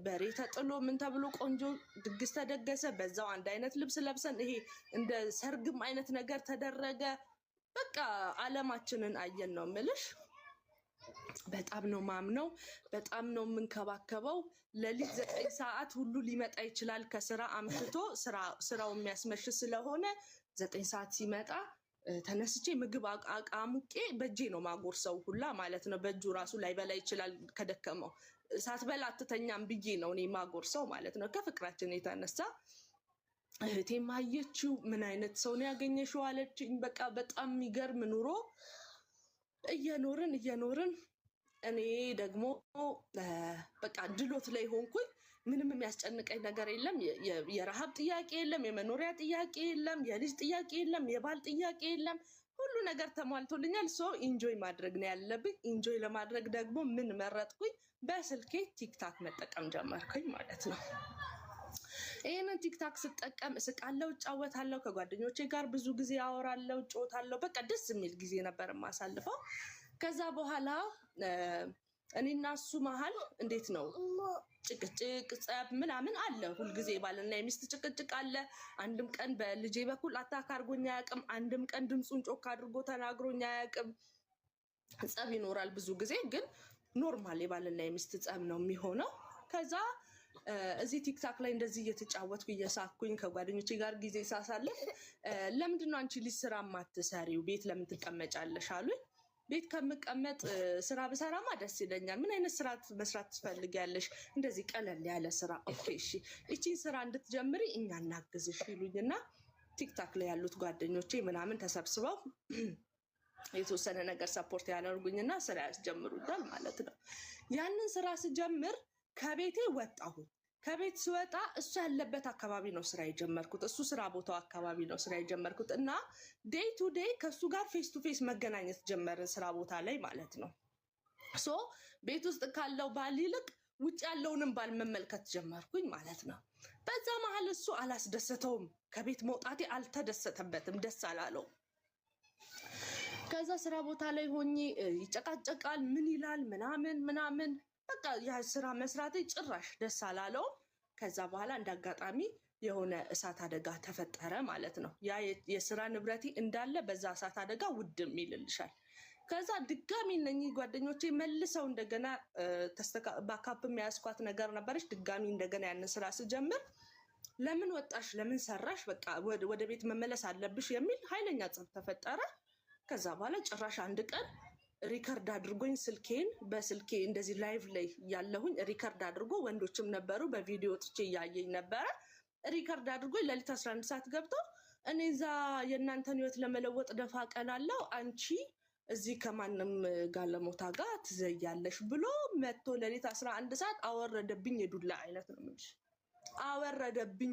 Speaker 1: በሬ ተጥሎ ምን ተብሎ ቆንጆ ድግስ ተደገሰ። በዛው አንድ አይነት ልብስ ለብሰን ይሄ እንደ ሰርግም አይነት ነገር ተደረገ። በቃ አለማችንን አየን ነው የምልሽ። በጣም ነው ማምነው፣ በጣም ነው የምንከባከበው። ለሊት 9 ሰዓት ሁሉ ሊመጣ ይችላል ከስራ አምሽቶ፣ ስራው የሚያስመሽ ስለሆነ 9 ሰዓት ሲመጣ ተነስቼ ምግብ አቃሙቄ በእጄ ነው ማጎርሰው ሁላ ማለት ነው። በእጁ ራሱ ላይበላ ይችላል ከደከመው። ሳትበላ አትተኛም ብዬ ነው እኔ ማጎርሰው ማለት ነው። ከፍቅራችን የተነሳ እህቴም አየችው። ምን አይነት ሰው ነው ያገኘሽው አለችኝ። በቃ በጣም የሚገርም ኑሮ እየኖርን እኔ ደግሞ በቃ ድሎት ላይ ሆንኩኝ። ምንም የሚያስጨንቀኝ ነገር የለም። የረሃብ ጥያቄ የለም፣ የመኖሪያ ጥያቄ የለም፣ የልጅ ጥያቄ የለም፣ የባል ጥያቄ የለም። ሁሉ ነገር ተሟልቶልኛል። ሶ ኢንጆይ ማድረግ ነው ያለብኝ። ኢንጆይ ለማድረግ ደግሞ ምን መረጥኩኝ? በስልኬ ቲክታክ መጠቀም ጀመርኩኝ ማለት ነው። ይህንን ቲክታክ ስጠቀም እስቃለው፣ እጫወታለሁ፣ ከጓደኞቼ ጋር ብዙ ጊዜ አወራለሁ፣ እጫወታለሁ። በቃ ደስ የሚል ጊዜ ነበር የማሳልፈው። ከዛ በኋላ እኔና እሱ መሀል እንዴት ነው ጭቅጭቅ፣ ጸብ ምናምን አለ። ሁልጊዜ ባልና የሚስት ጭቅጭቅ አለ። አንድም ቀን በልጄ በኩል አታክ አድርጎኝ አያውቅም። አንድም ቀን ድምፁን ጮክ አድርጎ ተናግሮኝ አያውቅም። ጸብ ይኖራል ብዙ ጊዜ፣ ግን ኖርማል የባልና የሚስት ጸብ ነው የሚሆነው። ከዛ እዚህ ቲክታክ ላይ እንደዚህ እየተጫወትኩ እየሳኩኝ ከጓደኞቼ ጋር ጊዜ ሳሳልፍ ለምንድነው አንቺ ልጅ ስራ ማትሰሪው? ቤት ለምን ትቀመጫለሽ አሉኝ። ቤት ከምቀመጥ ስራ ብሰራማ ደስ ይለኛል። ምን አይነት ስራ መስራት ትፈልጊያለሽ? እንደዚህ ቀለል ያለ ስራ። ኦኬ እሺ፣ እቺን ስራ እንድትጀምሪ እኛ እናግዝሽ ይሉኝና ቲክታክ ላይ ያሉት ጓደኞቼ ምናምን ተሰብስበው የተወሰነ ነገር ሰፖርት ያደርጉኝና ስራ ያስጀምሩኛል ማለት ነው። ያንን ስራ ስጀምር ከቤቴ ወጣሁ። ከቤት ስወጣ እሱ ያለበት አካባቢ ነው ስራ የጀመርኩት። እሱ ስራ ቦታው አካባቢ ነው ስራ የጀመርኩት እና ዴይ ቱ ዴይ ከሱ ጋር ፌስ ቱ ፌስ መገናኘት ጀመርን ስራ ቦታ ላይ ማለት ነው። ሶ ቤት ውስጥ ካለው ባል ይልቅ ውጭ ያለውንም ባል መመልከት ጀመርኩኝ ማለት ነው። በዛ መሀል እሱ አላስደሰተውም። ከቤት መውጣቴ አልተደሰተበትም፣ ደስ አላለው። ከዛ ስራ ቦታ ላይ ሆኜ ይጨቃጨቃል፣ ምን ይላል ምናምን በቃ ያ ስራ መስራቴ ጭራሽ ደስ አላለው። ከዛ በኋላ እንዳጋጣሚ የሆነ እሳት አደጋ ተፈጠረ ማለት ነው። ያ የስራ ንብረቴ እንዳለ በዛ እሳት አደጋ ውድም ይልልሻል። ከዛ ድጋሚ እነኚህ ጓደኞቼ መልሰው እንደገና ባካፕ የሚያስኳት ነገር ነበረች። ድጋሚ እንደገና ያንን ስራ ስጀምር ለምን ወጣሽ? ለምን ሰራሽ? በቃ ወደ ቤት መመለስ አለብሽ የሚል ኃይለኛ ጸብ ተፈጠረ። ከዛ በኋላ ጭራሽ አንድ ቀን ሪከርድ አድርጎኝ ስልኬን በስልኬ እንደዚህ ላይቭ ላይ ያለሁኝ ሪከርድ አድርጎ፣ ወንዶችም ነበሩ በቪዲዮ ጥቼ እያየኝ ነበረ። ሪከርድ አድርጎኝ ሌሊት 11 ሰዓት ገብቶ እኔ እዛ የእናንተን ህይወት ለመለወጥ ደፋ ቀናለው፣ አንቺ እዚህ ከማንም ጋለሞታ ጋር ትዘያለሽ ብሎ መጥቶ ሌሊት 11 ሰዓት አወረደብኝ። የዱላ አይነት ነው የምልሽ፣ አወረደብኝ።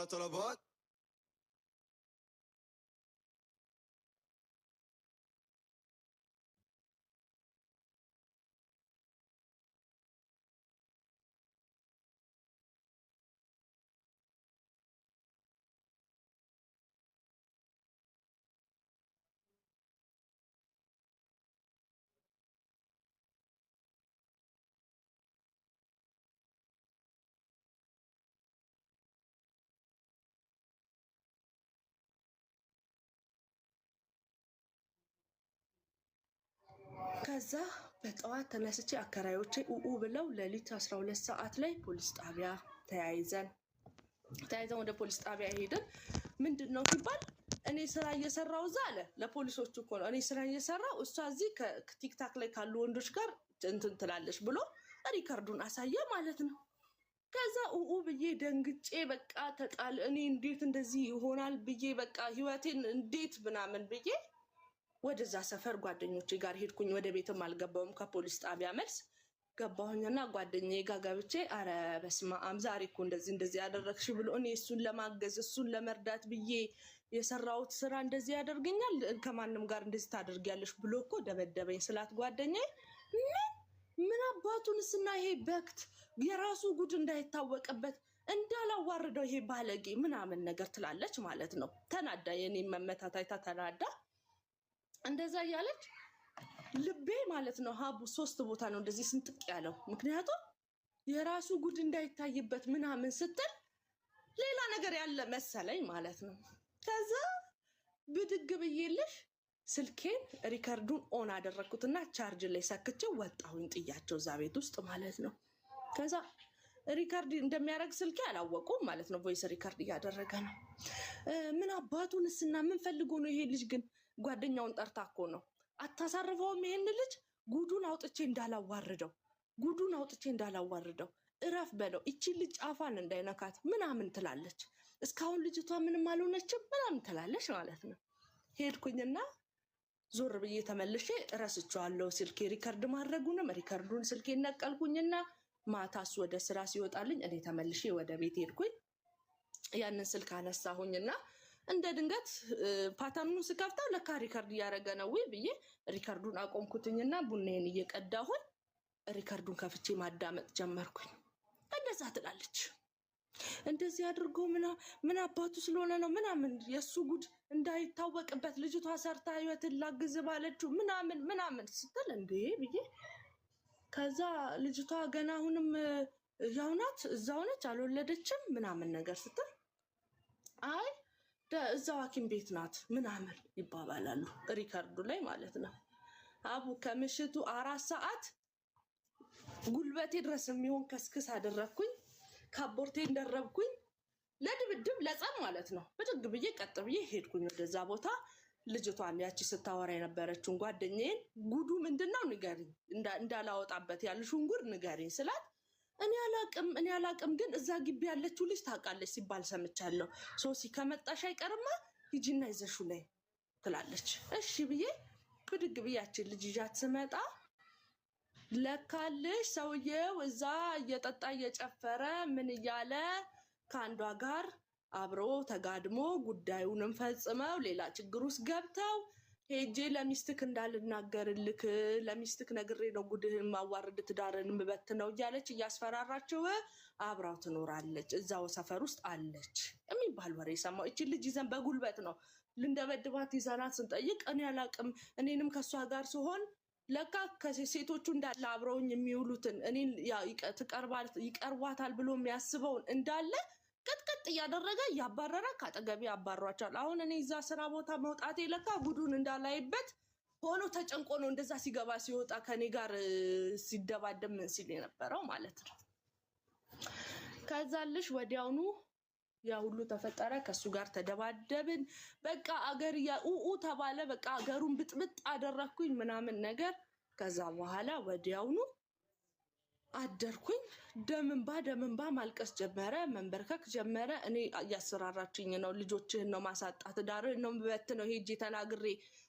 Speaker 5: طلبات
Speaker 1: ከዛ በጠዋት ተነስቼ አከራዮቼ ኡኡ ብለው ሌሊት 12 ሰዓት ላይ ፖሊስ ጣቢያ ተያይዘን ወደ ፖሊስ ጣቢያ ሄድን። ምንድነው ሲባል እኔ ስራ እየሰራው እዛ አለ ለፖሊሶቹ እኮ ነው እኔ ስራ እየሰራው እሷ እዚህ ከቲክታክ ላይ ካሉ ወንዶች ጋር እንትን ትላለች ብሎ ሪከርዱን አሳየ ማለት ነው። ከዛ ብዬ ደንግጬ በቃ ተጣል እኔ እንዴት እንደዚህ ይሆናል ብዬ በቃ ህይወቴን እንዴት ምናምን ብዬ ወደዛ ሰፈር ጓደኞቼ ጋር ሄድኩኝ። ወደ ቤትም አልገባውም። ከፖሊስ ጣቢያ መልስ ገባሁኝና ጓደኛዬ ጋር ገብቼ አረ በስመ አብ ዛሬ እኮ እንደዚህ ያደረግሽ ብሎ እኔ እሱን ለማገዝ እሱን ለመርዳት ብዬ የሰራሁት ስራ እንደዚህ ያደርገኛል ከማንም ጋር እንደዚህ ታደርጊያለሽ ብሎ እኮ ደበደበኝ ስላት ጓደኛዬ ምን አባቱንስና ይሄ በክት የራሱ ጉድ እንዳይታወቅበት እንዳላዋርደው ይሄ ባለጌ ምናምን ነገር ትላለች ማለት ነው። ተናዳ የኔ መመታታይታ ተናዳ እንደዛ ያለች ልቤ ማለት ነው ሀቡ 3 ቦታ ነው እንደዚህ ስንጥቅ ያለው። ምክንያቱም የራሱ ጉድ እንዳይታይበት ምናምን ስትል ሌላ ነገር ያለ መሰለኝ ማለት ነው። ከዛ ብድግ ብዬልሽ ስልኬን ሪከርዱን ኦን አደረኩትና ቻርጅ ላይ ሰክቼው ወጣሁኝ ጥያቸው እዛ ቤት ውስጥ ማለት ነው። ከዛ ሪከርድ እንደሚያደርግ ስልኬ አላወቁም ማለት ነው። ቮይስ ሪከርድ እያደረገ ነው። ምን አባቱንስና ምን ፈልጎ ነው ይሄ ልጅ ግን ጓደኛውን ጠርታ እኮ ነው አታሳርፈውም ይሄን ልጅ ጉዱን አውጥቼ እንዳላዋርደው እረፍ በለው እቺ ልጅ አፋን እንዳይነካት ምናምን ትላለች። እስካሁን ልጅቷ ምንም አልሆነችም ምናምን ትላለች ማለት ነው። ሄድኩኝና ዞር ብዬ ተመልሼ ረስቼዋለሁ ስልኬ ሪከርድ ማድረጉንም ሪከርዱን ስልኬ ነቀልኩኝና ማታስ ወደ ስራ ሲወጣልኝ እኔ ተመልሼ ወደ ቤት ሄድኩኝ። ያንን ስልክ አነሳሁኝና እንደ ድንገት ፓተርኑን ስከፍተው ለካ ሪከርድ እያደረገ ነው ወይ ብዬ ሪከርዱን አቆምኩትኝና ቡናዬን እየቀዳሁኝ ሪከርዱን ከፍቼ ማዳመጥ ጀመርኩኝ። እንደዛ ትላለች እንደዚህ አድርጎ ምን አባቱ ስለሆነ ነው ምናምን የሱ ጉድ እንዳይታወቅበት ልጅቷ ሰርታ ህይወትን ላግዝ ባለችው ምናምን ስትል እንዴ ብዬ ከዛ ልጅቷ ገና አሁንም ያው ናት እዛው ነች አልወለደችም ምናምን ነገር ስትል አይ እዛው ሐኪም ቤት ናት ምናምን ይባባላሉ ሪከርዱ ላይ ማለት ነው። አቡ ከምሽቱ 4 ሰዓት ጉልበቴ ድረስ የሚሆን ከስክስ አደረኩኝ። ካቦርቴን ደረብኩኝ ለድብድብ ለጸም ማለት ነው። በጥግ ብዬ ቀጥ ብዬ ሄድኩኝ ወደዛ ቦታ። ልጅቷን ያቺ ስታወራ የነበረችውን ጓደኛዬን ጉዱ ምንድነው ንገሪኝ እንዳላወጣበት ያልሽውን ጉድ ንገሪኝ ስላት እኔ አላቅም ግን እዛ ግቢ ያለችው ልጅ ታውቃለች ሲባል ሰምቻለሁ። ሶሲ ከመጣሽ አይቀርማ ሂጂና ይዘሹ ላይ ትላለች። እሺ ብዬ ብድግ ብያችን ልጅ ይዣት ስመጣ ለካልሽ ሰውየው እዛ እየጠጣ እየጨፈረ ምን እያለ ከአንዷ ጋር አብሮ ተጋድሞ ጉዳዩንም ፈጽመው ሌላ ችግር ውስጥ ገብተው ሄጄ ለሚስትክ እንዳልናገርልክ ለሚስትክ ነግሬ ነው ጉድህን ማዋርድ ትዳርን ምበት ነው እያለች እያስፈራራችው አብራው ትኖራለች እዛው ሰፈር ውስጥ አለች የሚባል ወሬ ሰማሁ። እቺ ልጅ ይዘን በጉልበት ነው ልንደበድባት ይዘናት ስንጠይቅ እኔ አላቅም እኔንም ከሷ ጋር ሲሆን ለካ ከሴቶቹ እንዳለ አብረውኝ የሚውሉትን እኔን ይቀርቧታል ብሎ የሚያስበውን እንዳለ ቅጥቅጥ እያደረገ እያባረረ ካጠገቤ አባሯቸዋል። አሁን እኔ እዛ ስራ ቦታ መውጣቴ ለካ ጉዱን እንዳላይበት ሆኖ ተጨንቆ ነው እንደዛ ሲገባ ሲወጣ ከኔ ጋር ሲደባደብ ምን ሲል የነበረው ማለት ነው። ከዛልሽ ወዲያውኑ ያ ሁሉ ተፈጠረ። ከሱ ጋር ተደባደብን። በቃ አገር ተባለ። በቃ አገሩን ብጥብጥ አደረኩኝ ምናምን ነገር። ከዛ በኋላ ወዲያውኑ አደርኩኝ። ደምንባ ማልቀስ ጀመረ፣ መንበርከክ ጀመረ። እኔ እያስፈራራችኝ ነው፣ ልጆችህን ነው ማሳጣት፣ ዳርህን ነው ምበት ነው ሄጄ ተናግሬ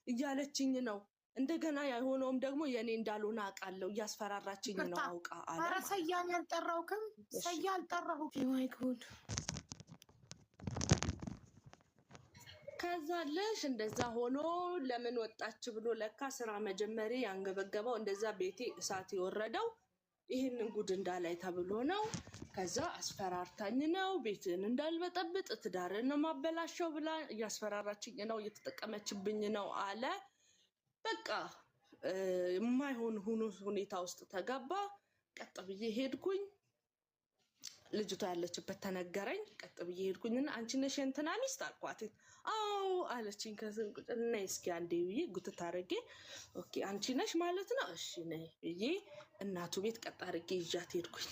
Speaker 1: እያለችኝ ነው። እንደገና የሆነውም ደግሞ የኔ እንዳልሆነ አውቃለሁ። እያስፈራራችኝ ነው አውቃ አለ።
Speaker 2: ኧረ ሰያን ያልጠራሁክም ሰያ አልጠራሁክም። ማይ ጉድ
Speaker 1: ከዛለሽ እንደዛ ሆኖ ለምን ወጣች ብሎ ለካ ስራ መጀመሪ ያንገበገበው እንደዛ ቤቴ እሳት የወረደው ይህንን ጉድ እንዳላይ ተብሎ ነው። ከዛ አስፈራርታኝ ነው ቤትን እንዳልበጠብጥ ትዳርን ነው ማበላሸው ብላ እያስፈራራችኝ ነው፣ እየተጠቀመችብኝ ነው አለ። በቃ የማይሆን ሁኔታ ውስጥ ተገባ። ቀጥ ብዬ ሄድኩኝ። ልጅቷ ያለችበት ተነገረኝ። ቀጥ ብዬ ሄድኩኝና አንቺ ነሽ እንትና ሚስት አልኳት። አዎ አለችኝ። ከስንቁጥና እስኪ አንዴ ብዬ ጉትት አድርጌ ኦኬ አንቺ ነሽ ማለት ነው እሺ ነይ ብዬ እናቱ ቤት ቀጥ አድርጌ ይዣት ሄድኩኝ።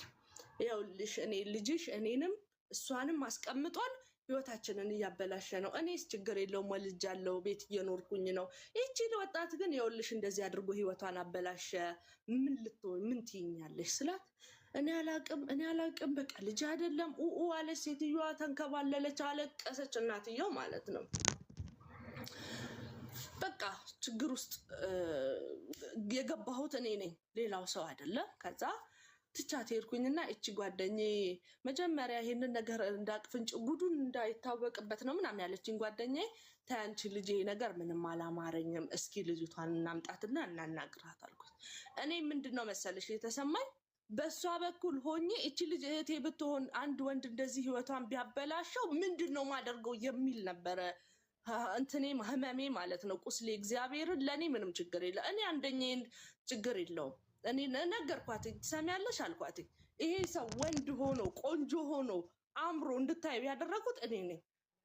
Speaker 1: ይኸውልሽ እኔ ልጅሽ እኔንም እሷንም አስቀምጧል ህይወታችንን እያበላሸ ነው። እኔስ ችግር የለውም ወልጃለሁ፣ ቤት እየኖርኩኝ ነው። እቺ ወጣት ግን ይኸውልሽ እንደዚህ አድርጎ ህይወቷን አበላሸ። ምን ትይኛለሽ ስላት እኔ አላቅም በቃ ልጅ አይደለም አለች ሴትዮዋ። ተንከባለለች፣ አለቀሰች እናትየው ማለት ነው። በቃ ችግር ውስጥ የገባሁት እኔ ነኝ፣ ሌላው ሰው አይደለም። ከዛ ትቻት ሄድኩኝና እቺ ጓደኛዬ መጀመሪያ ይሄንን ነገር እንዳቅፍንጭ ጉዱን እንዳይታወቅበት ነው ምናምን ያለችኝ ጓደኛዬ፣ ታንቺ ልጅ ነገር ምንም አላማረኝም፣ እስኪ ልጅቷን እናምጣትና እናናግራት አልኩት። እኔ ምንድነው መሰለሽ የተሰማኝ በሷ በኩል ሆኜ እቺ ልጅ እህቴ ብትሆን አንድ ወንድ እንደዚህ ህይወቷን ቢያበላሸው ምንድነው ማደርገው የሚል ነበረ እንትኔ ህመሜ ማለት ነው፣ ቁስሌ። እግዚአብሔርን ለእኔ ምንም ችግር የለ። እኔ አንደኛዬን ችግር የለውም። እኔ ነገርኳት፣ ትሰሚያለሽ አልኳት። ይሄ ሰው ወንድ ሆኖ ቆንጆ ሆኖ አምሮ እንድታዩ ያደረጉት እኔ ነኝ።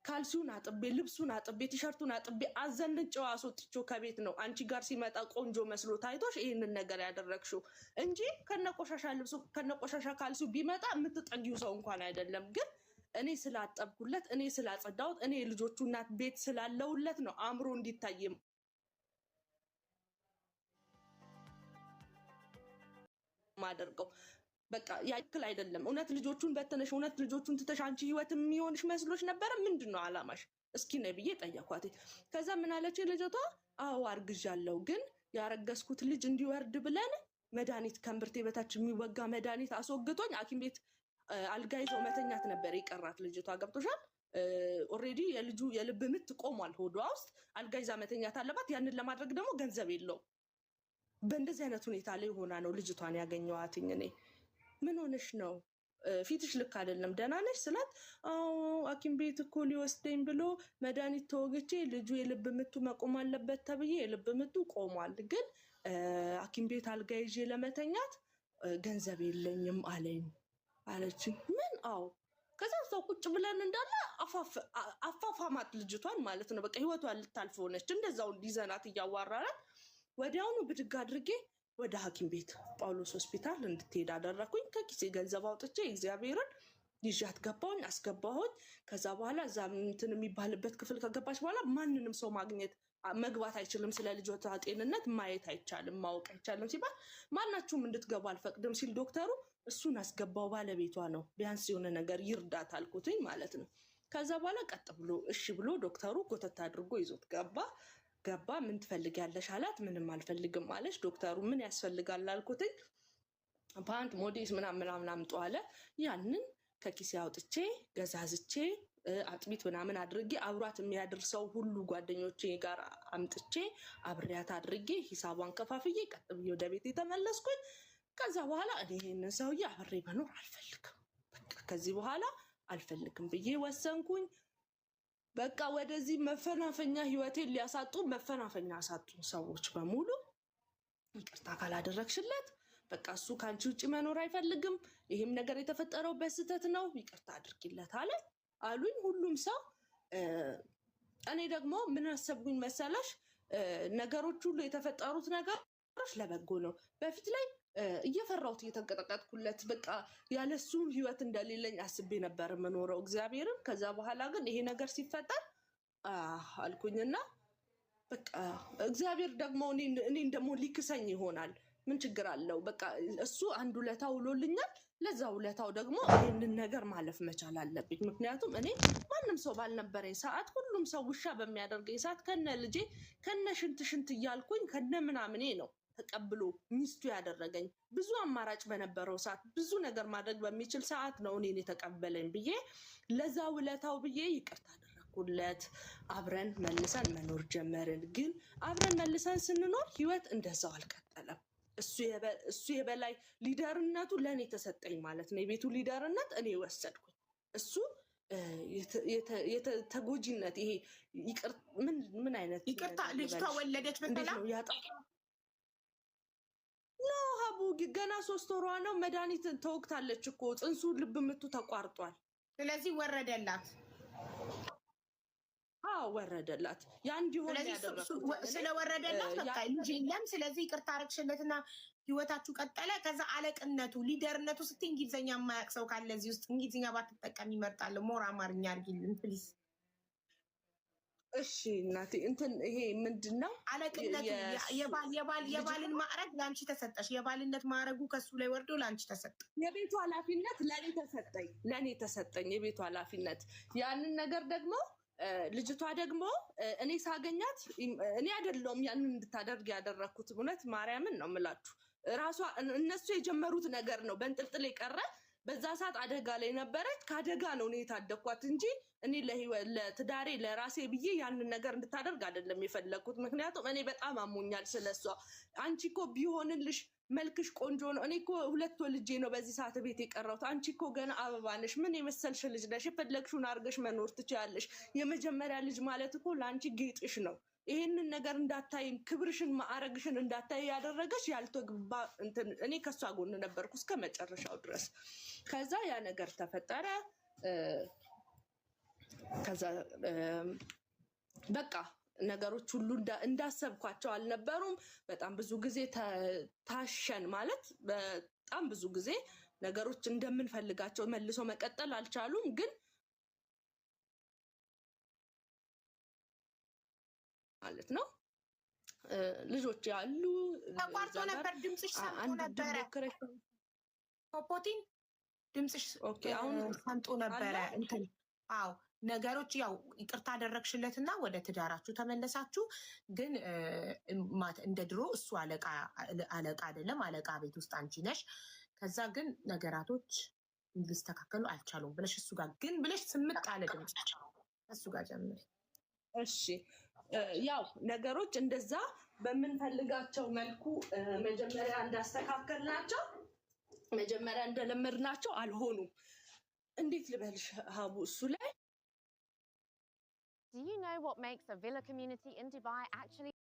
Speaker 1: ካልሲውን አጥቤ፣ ልብሱን አጥቤ፣ ቲሸርቱን አጥቤ አዘንጬው አስወጥቼው ከቤት ነው አንቺ ጋር ሲመጣ ቆንጆ መስሎ ታይቶሽ ይህንን ነገር ያደረግሽው እንጂ ከነቆሻሻ ልብሱ ከነቆሻሻ ካልሲው ቢመጣ የምትጠጊው ሰው እንኳን አይደለም። ግን እኔ ስላጠብኩለት፣ እኔ ስላጸዳሁት፣ እኔ ልጆቹ እናት ቤት ስላለውለት ነው አምሮ እንዲታይ ማደርገው። በቃ ያክል አይደለም። እውነት ልጆቹን በተነሽ፣ እውነት ልጆቹን ትተሽ አንቺ ህይወት የሚሆንሽ መስሎሽ ነበረ? ምንድነው አላማሽ? እስኪ ነይ ብዬ ጠየኳት። ከዛ ምን አለች ልጅቷ? አዎ አርግዣለሁ፣ ግን ያረገዝኩት ልጅ እንዲወርድ ብለን መድኃኒት ከእምብርቴ በታች የሚወጋ መድኃኒት አስወግቶኝ ሐኪም ቤት አልጋ ይዘው መተኛት ነበር የቀራት ልጅቷ። ገብቶሻል? ኦልሬዲ የልጁ የልብ ምት ቆሟል ሆዷ ውስጥ፣ አልጋ ይዛ መተኛት አለባት። ያንን ለማድረግ ደግሞ ገንዘብ የለውም። በእንደዚህ አይነት ሁኔታ ላይ ሆና ነው ልጅቷን ያገኘዋትኝ። እኔ ምን ሆነሽ ነው? ፊትሽ ልክ አይደለም፣ ደህና ነሽ ስላት፣ አዎ ሐኪም ቤት እኮ ሊወስደኝ ብሎ መድኃኒት ተወግቼ ልጁ የልብ ምቱ መቆም አለበት ተብዬ የልብ ምቱ ቆሟል፣ ግን ሐኪም ቤት አልጋ ይዤ ለመተኛት ገንዘብ የለኝም አለኝ አለችኝ። ምን? አዎ። ከዛ ሰው ቁጭ ብለን እንዳለ አፋፋማት ልጅቷን ማለት ነው። በቃ ህይወቷን ልታልፍ ሆነች። እንደዛው እንዲዘናት እያዋራናት ወዲያውኑ ብድግ አድርጌ ወደ ሐኪም ቤት ጳውሎስ ሆስፒታል እንድትሄድ አደረኩኝ። ከኪሴ ገንዘብ አውጥቼ እግዚአብሔርን ይዣት ገባሁኝ፣ አስገባሁኝ። ከዛ በኋላ እዛ እንትን የሚባልበት ክፍል ከገባች በኋላ ማንንም ሰው መግባት አይችልም፣ ስለ ልጆቿ ጤንነት ማየት አይቻልም፣ ማወቅ አይቻልም ሲባል ማናችሁም እንድትገቡ አልፈቅድም ሲል ዶክተሩ እሱን አስገባው፣ ባለቤቷ ነው፣ ቢያንስ የሆነ ነገር ይርዳት አልኩትኝ ማለት ነው። ከዛ በኋላ ቀጥ ብሎ እሺ ብሎ ዶክተሩ ጎተት አድርጎ ይዞት ገባ። ምን ትፈልጊያለሽ አላት። ምንም አልፈልግም አለች። ዶክተሩ ምን ያስፈልጋል አልኩትኝ። ፓንት ሞዴስ ምናምን አምጡ አለ። ያንን ከኪሴ አውጥቼ ገዛዝቼ አጥቢት ምናምን አድርጌ አብሯት የሚያደርሰው ሁሉ ጓደኞቼ ጋር አምጥቼ አብሬያት አድርጌ ሂሳቧን ከፋፍዬ ቀጥ ብዬ ወደ ቤት የተመለስኩኝ። ከዛ በኋላ እኔ ይሄንን ሰውዬ አብሬ መኖር አልፈልግም፣ በቃ ከዚህ በኋላ አልፈልግም ብዬ ወሰንኩኝ። በቃ ወደዚህ መፈናፈኛ ህይወቴን ሊያሳጡ መፈናፈኛ አሳጡ ሰዎች በሙሉ ይቅርታ ካላደረግሽለት በቃ እሱ ከአንቺ ውጭ መኖር አይፈልግም፣ ይህም ነገር የተፈጠረው በስህተት ነው፣ ይቅርታ አድርጊለት አሉኝ ሁሉም ሰው። እኔ ደግሞ ምን አሰብኩኝ መሰለሽ? ነገሮች ሁሉ የተፈጠሩት ነገሮች ለበጎ ነው። በፊት ላይ እየፈራሁት እየተንቀጠቀጥኩለት በቃ ያለሱ ህይወት እንደሌለኝ አስቤ ነበር የምኖረው እግዚአብሔርን። ከዛ በኋላ ግን ይሄ ነገር ሲፈጠር አልኩኝና በቃ እግዚአብሔር ደግሞ እኔን ደግሞ ሊክሰኝ ይሆናል፣ ምን ችግር አለው? በቃ እሱ አንድ ውለታ ውሎልኛል፣ ለዛ ውለታው ደግሞ ይህንን ነገር ማለፍ መቻል አለብኝ። ምክንያቱም እኔ ማንም ሰው ባልነበረኝ ሰዓት፣ ሁሉም ሰው ውሻ በሚያደርገኝ ሰዓት ከነ ልጄ ከነ ሽንት እያልኩኝ ከነ ምናምኔ ነው ተቀብሎ ሚስቱ ያደረገኝ። ብዙ አማራጭ በነበረው ሰዓት፣ ብዙ ነገር ማድረግ በሚችል ሰዓት ነው እኔን የተቀበለኝ ብዬ ለዛ ውለታው ብዬ ይቅርታ አደረኩለት። አብረን መልሰን መኖር ጀመርን። ግን አብረን መልሰን ስንኖር ህይወት እንደዛው አልቀጠለም። እሱ የበላይ ሊደርነቱ ለእኔ ተሰጠኝ ማለት ነው። የቤቱ ሊደርነት እኔ ወሰድኩኝ። እሱ ተጎጂነት ይሄ ምን አይነት
Speaker 2: ይቅርታ ልጅቷ ወለደች በሰላም
Speaker 1: ነው ሀቡ ገና 3 ወሯ ነው። መድኃኒት ተወግታለች እኮ ጽንሱ ልብ ምቱ ተቋርጧል።
Speaker 2: ስለዚህ ወረደላት።
Speaker 1: ወረደላት። ያን እንዲሆን ያደረኩት
Speaker 2: ስለወረደላት በቃ ልጅ የለም። ስለዚህ ይቅርታ አረግሽለትና ህይወታችሁ ቀጠለ። ከዛ አለቅነቱ ሊደርነቱ ስትይ እንግሊዝኛ የማያውቅ ሰው ካለ እዚህ ውስጥ እንግሊዝኛ ባትጠቀም ይመርጣል። ሞር አማርኛ አድርጊልን ፕሊዝ።
Speaker 1: እሺ እናቴ እንትን ይሄ ምንድነው
Speaker 2: አለቅነቱ? የባልን ማዕረግ ለአንቺ ተሰጠሽ። የባልነት ማዕረጉ ከሱ ላይ ወርዶ ለአንቺ ተሰጠ።
Speaker 1: የቤቱ ኃላፊነት ለኔ ተሰጠኝ የቤቱ ኃላፊነት። ያንን ነገር ደግሞ ልጅቷ ደግሞ እኔ ሳገኛት እኔ አይደለሁም ያንን እንድታደርግ ያደረኩት። እውነት ማርያምን ነው የምላችሁ። ራሷ እነሱ የጀመሩት ነገር ነው በእንጥልጥል የቀረ። በዛ ሰዓት አደጋ ላይ ነበረች። ከአደጋ ነው እኔ የታደኳት እንጂ እኔ ለትዳሬ ለራሴ ብዬ ያንን ነገር እንድታደርግ አይደለም የፈለኩት። ምክንያቱም እኔ በጣም አሞኛል ስለሷ። አንቺ እኮ ቢሆንልሽ መልክሽ ቆንጆ ነው። እኔ እኮ 2 ወልጄ ነው በዚህ ሰዓት ቤት የቀረሁት። አንቺ እኮ ገና አበባ ነሽ። ምን የመሰልሽ ልጅ ነሽ። የፈለግሽውን አድርገሽ መኖር ትችያለሽ። የመጀመሪያ ልጅ ማለት እኮ ለአንቺ ጌጥሽ ነው። ይሄንን ነገር እንዳታይ ክብርሽን ማዕረግሽን እንዳታይ ያደረገሽ ያልተግባ እንትን እኔ ከሷ ጎን ነበርኩ እስከ መጨረሻው ድረስ። ከዛ ያ ነገር ተፈጠረ። ከዛ በቃ ነገሮች ሁሉ እንዳሰብኳቸው አልነበሩም። በጣም ብዙ ጊዜ ታሸን ማለት በጣም ብዙ ጊዜ ነገሮች እንደምንፈልጋቸው መልሶ መቀጠል አልቻሉም። ግን ማለት ነው ልጆች ያሉ
Speaker 2: ተቋርጦ ነበር። ድምፅሽ ሰምጦ ነበረ። ፖፖቲን ድምፅሽ
Speaker 1: አሁን
Speaker 2: ሰምጦ ነበረ። እንትን አዎ ነገሮች ያው ይቅርታ አደረግሽለትና ወደ ትዳራችሁ ተመለሳችሁ። ግን እንደ ድሮ እሱ አለቃ አይደለም፣ አለቃ ቤት ውስጥ አንቺ ነሽ። ከዛ ግን ነገራቶች ሊስተካከሉ አልቻሉም ብለሽ እሱ ጋር ግን ብለሽ ስምጥ አለ ድምጽ እሱ ጋር ጀምሪ።
Speaker 1: እሺ ያው ነገሮች እንደዛ በምንፈልጋቸው መልኩ መጀመሪያ እንዳስተካከልናቸው መጀመሪያ እንደለመድናቸው አልሆኑም። እንዴት ልበልሽ ሀቡ እሱ ላይ
Speaker 3: Do you know what makes a villa community in Dubai actually